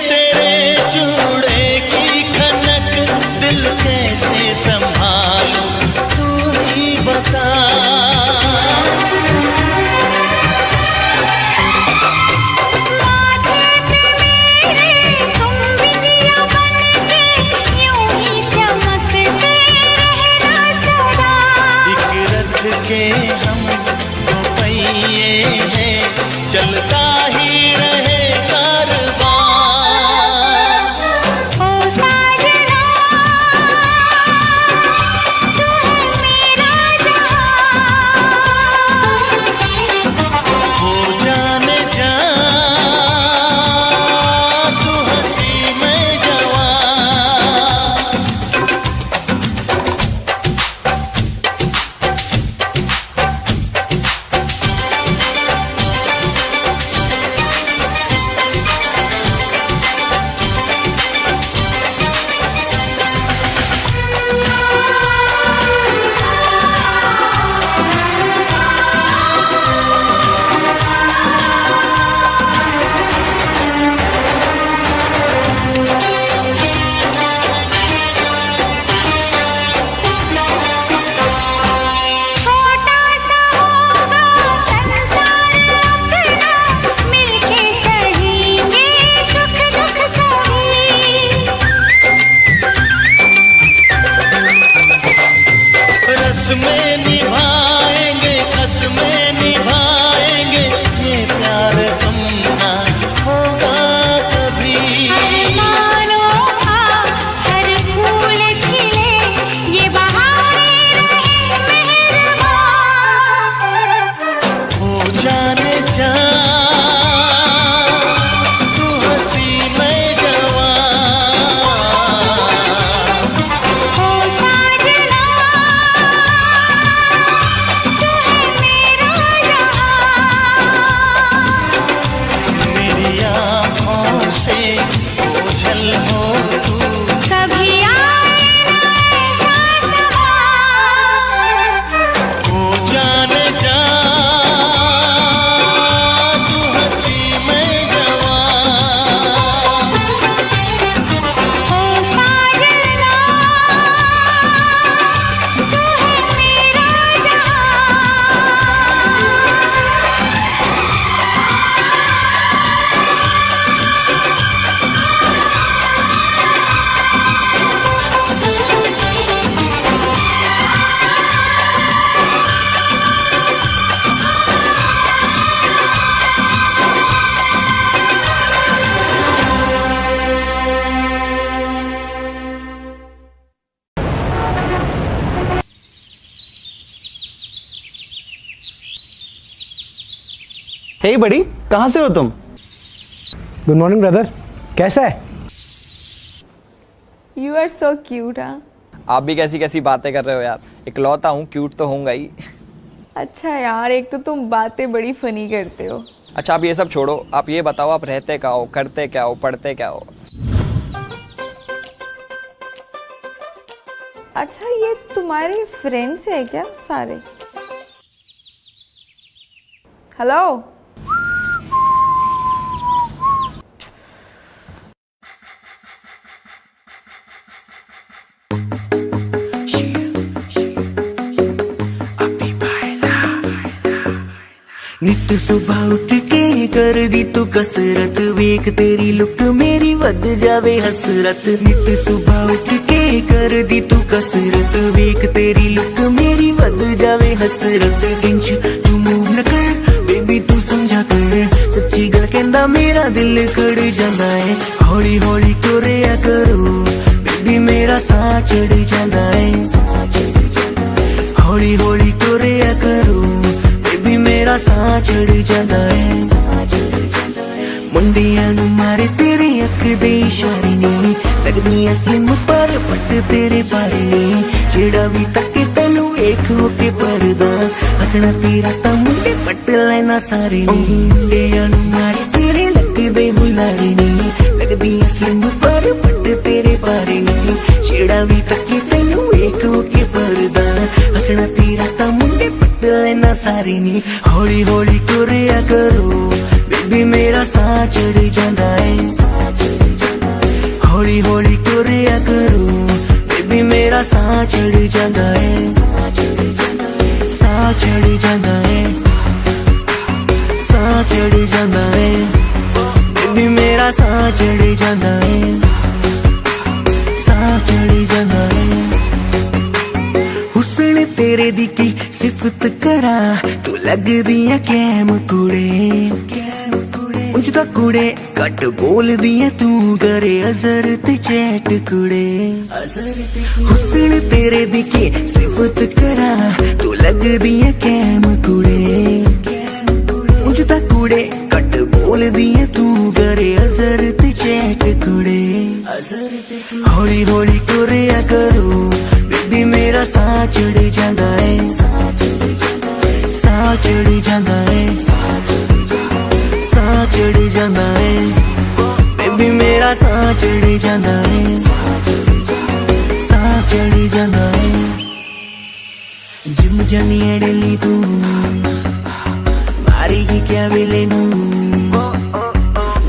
C: तेरे चूड़े की खनक दिल कैसे संभालूं तू ही बता के हम दो पहिए हैं चलता ही रहे कारवां
B: ओ साजना तू है मेरा जहां
C: हो जाने जा तू हंसी में जवां
B: छोटा सा होगा संसार अपना मिलके सहेंगे सुख दुख सही
C: रस्में निभाएंगे कसमें निभाएंगे ये प्यार तुमना होगा कभी
B: मानो हर फूल खिले ये बहारें रहे मेहरबान
C: हो जाने जा तू हंसी में जवां
B: ओ साजना तू है मेरा जहां
C: मेरी आँखों से ओझल हो तू
B: कभी आए ना ऐसा समा
C: हो जाने जा तू हंसी में जवां
B: ओ साजना तू है मेरा जहां
E: हे बड़ी, कहाँ से हो तुम?
F: गुड मॉर्निंग ब्रदर, कैसा है?
G: You are so cute. हाँ
H: आप भी कैसी कैसी बातें कर रहे हो यार, इकलौता हूँ, क्यूट तो होऊंगा ही।
G: अच्छा यार, एक तो तुम बातें बड़ी फनी करते हो।
H: अच्छा आप ये सब छोड़ो, आप ये बताओ आप रहते क्या हो, करते क्या हो, पढ़ते क्या हो?
G: अच्छा ये तुम्हारे फ्रेंड्स है क्या सारे? हेलो
A: नित सुबह उठ के कर दी तू कसरत वेख तेरी लुक मेरी वध जावे हसरत नित सुबह उठ के कर दी तू कसरत वेख तेरी लुक मेरी वध जावे हसरत इंच तू मूव न कर बेबी तू समझा कर सच्ची गल कहंदा मेरा दिल खड़ जांदा है हौली हौली टुरिया करो बेबी मेरा साह चढ़ जांदा है हौली हौली टुरिया करो मेरा साह चढ़ जाता है मुंडियां नू मारे तेरी अख दे इशारे ने लगदी स्लिम पर पट तेरे बारे ने जेड़ा भी तके तेनू वेख के परदा हसना तेरा ता मुंडे पट लेना सारे ने मुंडियां नू मारे तेरे लगदे हुलारे ने लगदी स्लिम पर पट तेरे बारे ने जेड़ा भी तके तेनू वेख के परदा हसना तेरा ता मुंडे लेना सारी नी हौली हौली टुरिया करो बेबी मेरा साह चढ़ जांदा है करा तू लग दिया कैम कुड़े ਉਂਝ ਤਾਂ ਕੁੜੇ ਘੱਟ ਬੋਲਦੀ ਐ ਤੂੰ ਕਰੇ ਅਜ਼ਰ ਤੇ ਚੈਟ ਕੁੜੇ ਹੁਸਨ ਤੇਰੇ ਦੀ ਕੀ ਸਿਫਤ ਕਰਾਂ ਤੂੰ ਲੱਗਦੀ ਐ ਕੈਮ ਕੁੜੇ ਉਂਝ ਤਾਂ ਕੁੜੇ ਘੱਟ ਬੋਲਦੀ ਐ ਤੂੰ ਕਰੇ ਅਜ਼ਰ ਤੇ ਚੈਟ ਕੁੜੇ ਹੌਲੀ ਹੌਲੀ ਤੁਰਿਆ ਕਰੋ ਬੇਬੀ ਮੇਰਾ ਸਾਹ ਚੜ ਜਾਂਦਾ ਏ ਸਾਹ ਚੜ ਜਾਂਦਾ ਏ ਸਾਹ ਚੜ ਜਾਂਦਾ ਏ ਬੇਬੀ ਮੇਰਾ ਸਾਹ ਚੜ ਜਾਂਦਾ ਏ ਸਾਹ ਚੜ ਜਾਂਦਾ ਏ ਜਿਮ ਜਾਨੀ ਐਡਲੀ ਤੂੰ ਮਾਰੇਗੀ ਕਿਆ ਵੇਲੇ ਨੂੰ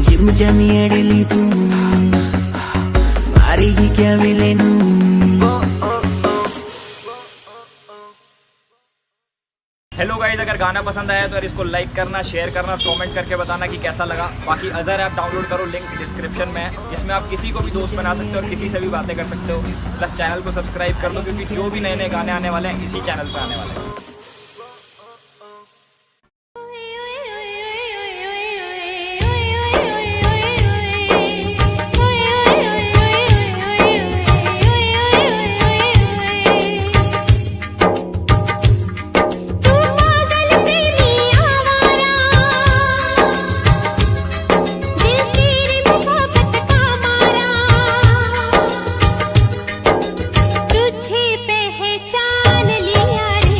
A: ਜਿਮ ਜਾਨੀ ਐਡਲੀ ਤੂੰ ਮਾਰੇਗੀ ਕਿਆ ਵੇਲੇ ਨੂੰ
H: हेलो गाइस, अगर गाना पसंद आया तो इसको लाइक करना, शेयर करना, कमेंट करके बताना कि कैसा लगा। बाकी अजहर ऐप डाउनलोड करो, लिंक डिस्क्रिप्शन में है। इसमें आप किसी को भी दोस्त बना सकते हो और किसी से भी बातें कर सकते हो। प्लस चैनल को सब्सक्राइब कर लो क्योंकि जो भी नए नए गाने आने वाले हैं इसी चैनल पर आने वाले हैं।
B: तुझे पहचान लिया रे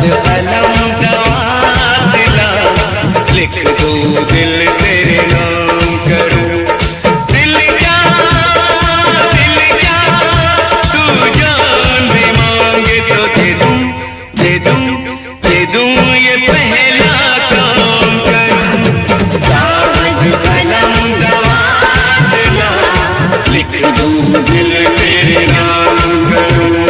A: कलम दवा दिला, लिख दूं दिल तेरे नाम करूं। दिल क्या तू जान भी मांगे तो दे दूं, दे दूं, दे दूं, ये पहला काम करूं। कागज कलम दवा दिला, लिख दूं दिल तेरे नाम करूं।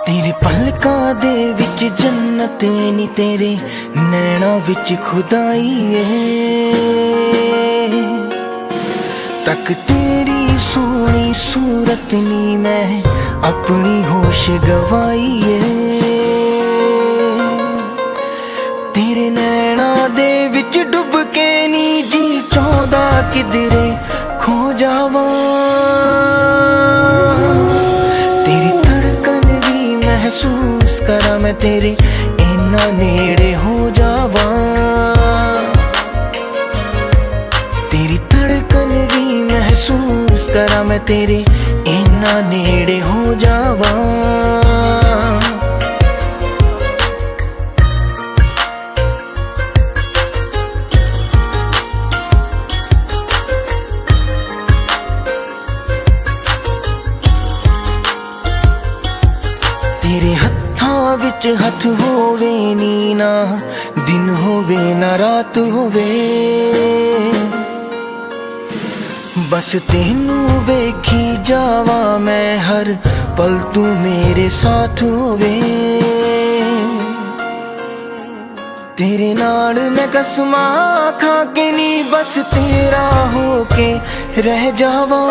A: तेरे पलकां दे विच जन्नत नी तेरे नैना विच खुदाई है तक तेरी सोनी सूरत नी मैं अपनी होश गवाई है तेरे नैना दे विच डुब के नी जी चाहदा किधरे खो जावा तेरी धड़कन भी महसूस करा मैं तेरे इन्ना नेड़े हो जावा तेरी धड़कन भी महसूस करा मैं तेरे इन्ना नेड़े हो जावा तेरे हत्थां विच हथ होवे नी ना दिन होवे ना रात होवे बस तेनू वेखी जावा मैं हर पल तू मेरे साथ होवे तेरे नाल मैं कसमां खा के नी बस तेरा होके रह जावा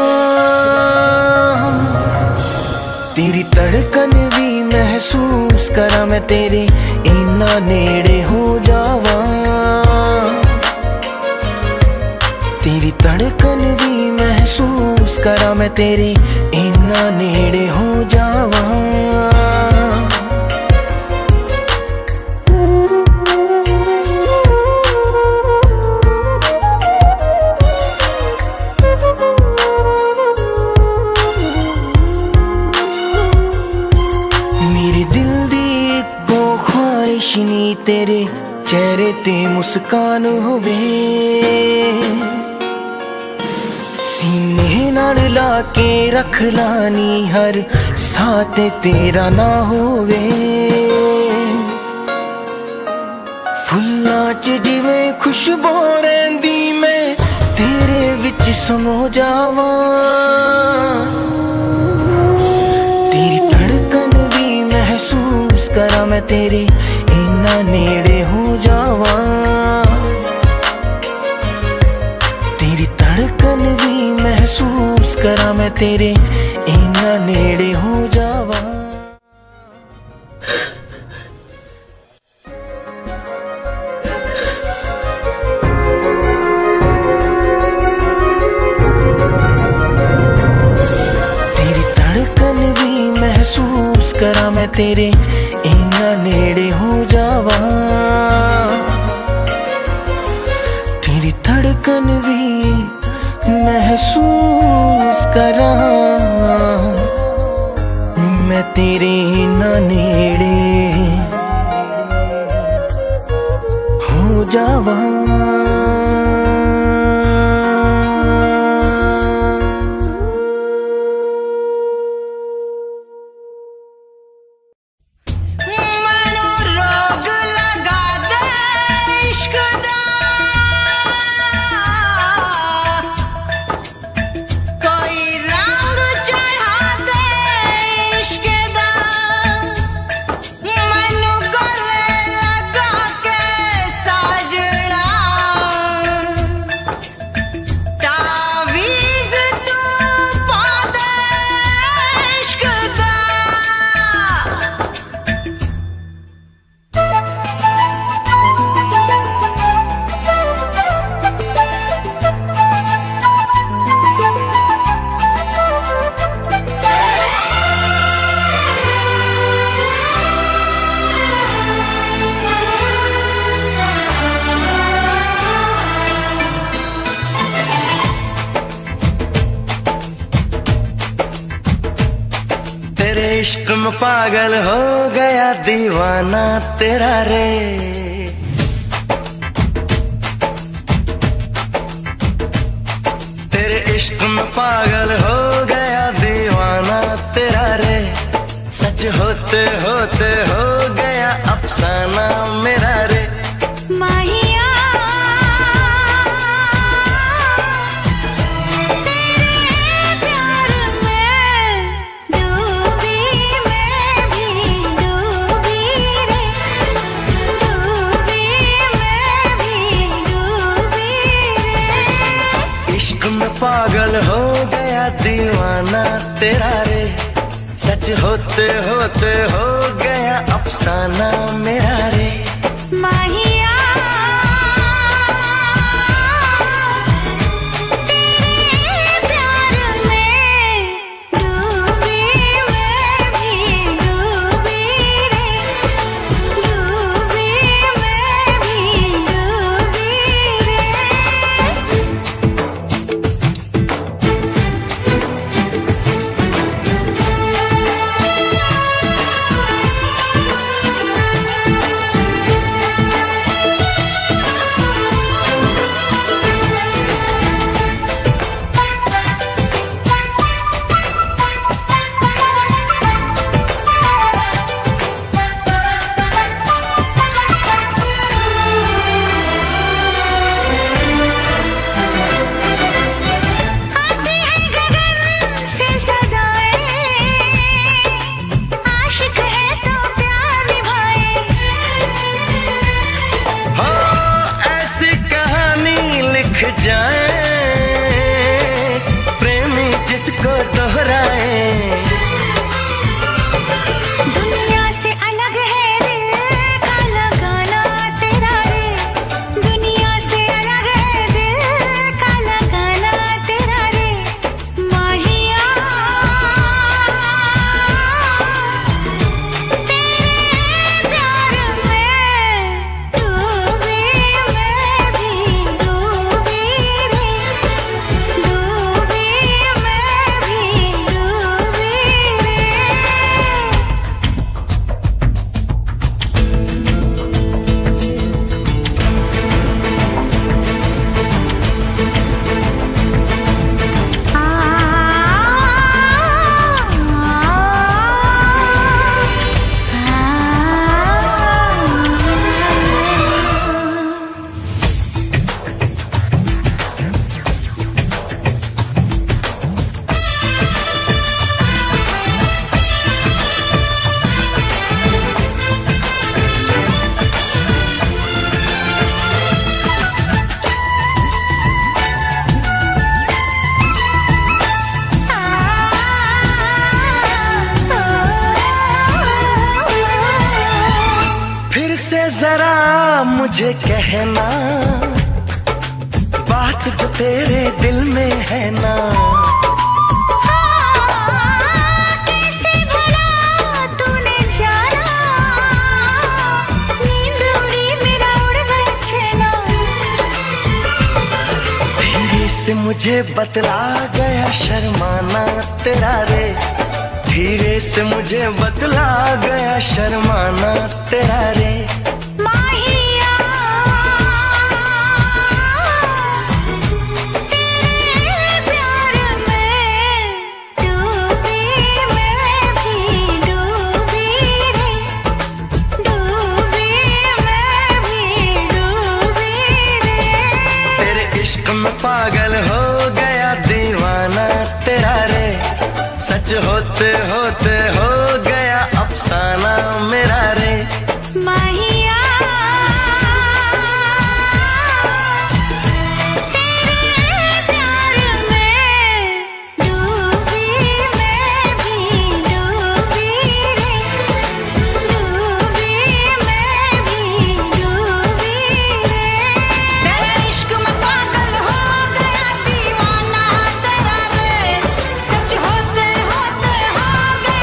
A: तेरी धड़कन भी महसूस करा मैं तेरे इन्ना नेड़े हो जावा तेरी धड़कन भी महसूस करा मैं तेरे इन्ना नेड़े हो जावा तेरे चेहरे ते मुस्कान होवे सीने नाल ला के रख लानी हर साथ तेरा ना होवे फुल्लां च जिवें खुशबू रहिंदी मैं तेरे विच समो जावा तेरी धड़कन भी महसूस करा मैं तेरे इन्ना नेड़े हो जावा तेरी धड़कन भी महसूस करा मैं तेरे इन्ना नेड़े हो जावा तेरी धड़कन भी महसूस करा मैं तेरे इन्ना नेड़े हो जावा तेरी धड़कन भी महसूस करा मैं तेरे इन्ना नेड़े हो जावा इश्क में पागल हो गया दीवाना तेरा रे तेरे इश्क में पागल हो गया दीवाना तेरा रे सच होते होते हो गया अफसाना मेरा रे
B: माहिया तेरे प्यार में डूबी मैं भी
A: सच होते होते हो गया अफसाना मेरा रे।
B: माहिया तेरे प्यार में डूबी मैं भी डूबी रे, डूबी मैं भी डूबी रे। आती है गगन से सदाएं, आशिक है तो प्यार निभाए।
A: हो ऐसी कहानी लिख जाए प्रेमी जिसको दोहराए।
B: दुनिया से अलग है दिल का लगाना तेरा रे, दुनिया से अलग है दिल का लगाना तेरा रे। माहिया तेरे प्यार में डूबी मैं भी डूबी रे, डूबी मैं भी डूबी रे।
A: फिर से जरा मुझे कहना बात जो तेरे दिल में है ना।
B: कैसे भला तूने जाना, नींद उड़ी मेरा उड़ गया चैना।
A: धीरे से मुझे बतला गया शर्माना तेरा रे, धीरे से मुझे बतला गया शर्माना तेरा रे।
B: माहिया तेरे प्यार में डूबी मैं भी डूबी रे, डूबी मैं भी डूबी रे।
A: तेरे इश्क में पागल हो गया दीवाना तेरा रे, सच होते होते हो गया अफसाना मेरा रे।
B: माहिया तेरे प्यार में डूबी मैं भी डूबी रे, डूबी मैं भी डूबी रे। तेरे इश्क में पागल हो गया दीवाना तेरा रे, सच होते होते हो गया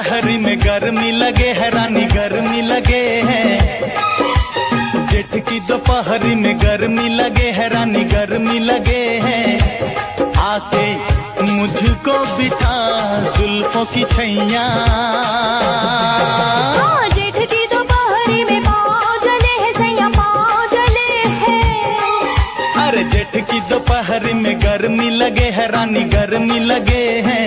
A: दोपहरी में गर्मी लगे है रानी गर्मी लगे है। जेठ की दोपहरी में गर्मी लगे है रानी गर्मी लगे है। आके मुझको बिठा जुल्फों की छैया।
B: जेठ की दोपहरी में पाँव जले है सैया पाँव जले है।
A: अरे जेठ की दोपहरी में गर्मी लगे है रानी गर्मी लगे है।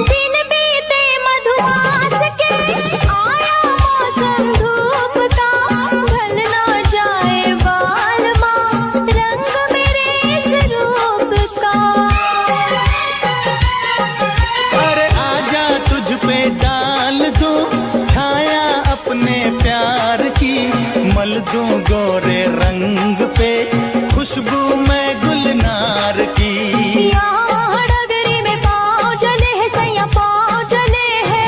B: दिन बीते मधुमास के आया मौसम धूप का। ढल ना जाए बालमा रंग मेरे इस रूप का।
A: अरे आजा तुझ पे डाल दूं छाया अपने प्यार की। मल दूं गोरे रंग पे खुशबू मैं गुलनार की।
B: यहाँ डगरी में पाँव जले है सैया पाँव जले है।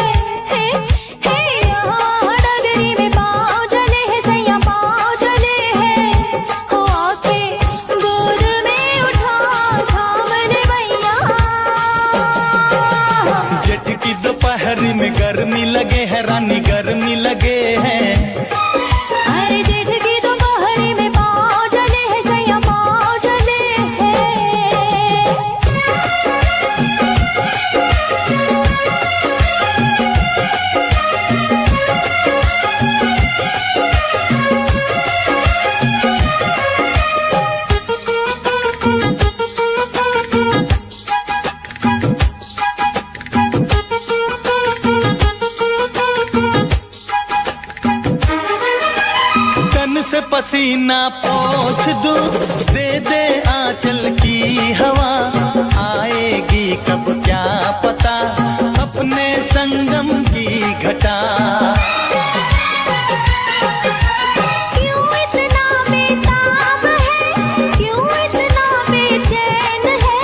B: यहाँ डगरी में पाँव जले है सैया पाँव जले है। हो आके गोद में उठा थाम ले भैया।
A: जेठ की दोपहरी में गर्मी लगे है रानी गर्मी लगे है।
B: अरे जेठ की दोपहरी में पाँव जले है सैया पाँव जले है।
A: तन से पसीना पोंछ दूं दे दे आंचल की हवा। आएगी कब क्या पता अपने संगम की घटा।
B: क्यों इतना बेताब है क्यों इतना बेचैन है।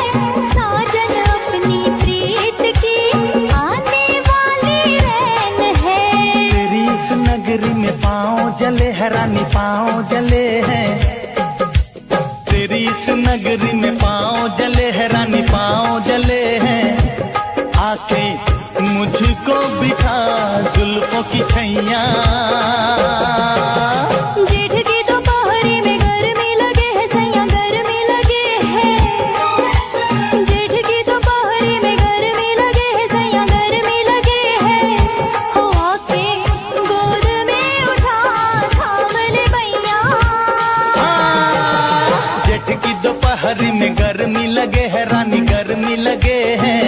B: साजन अपनी प्रीत की आने वाली रैन है।
A: तेरी इस नगरी में पाँव जले है रानी पाँव जले हैं। तेरी इस नगरी में पाँव जले है रानी पाँव जले हैं। आके मुझको बिठा जुल्फों की छैया।
B: जेठ की दोपहरी में गर्मी लगे है सैया गर्मी लगे है। जेठ की दोपहरी में गर्मी लगे है सैया गर्मी लगे है। हो आके गोद में उठा थाम ले भैया।
A: जेठ की दोपहरी में गर्मी लगे है रानी गर्मी लगे हैं।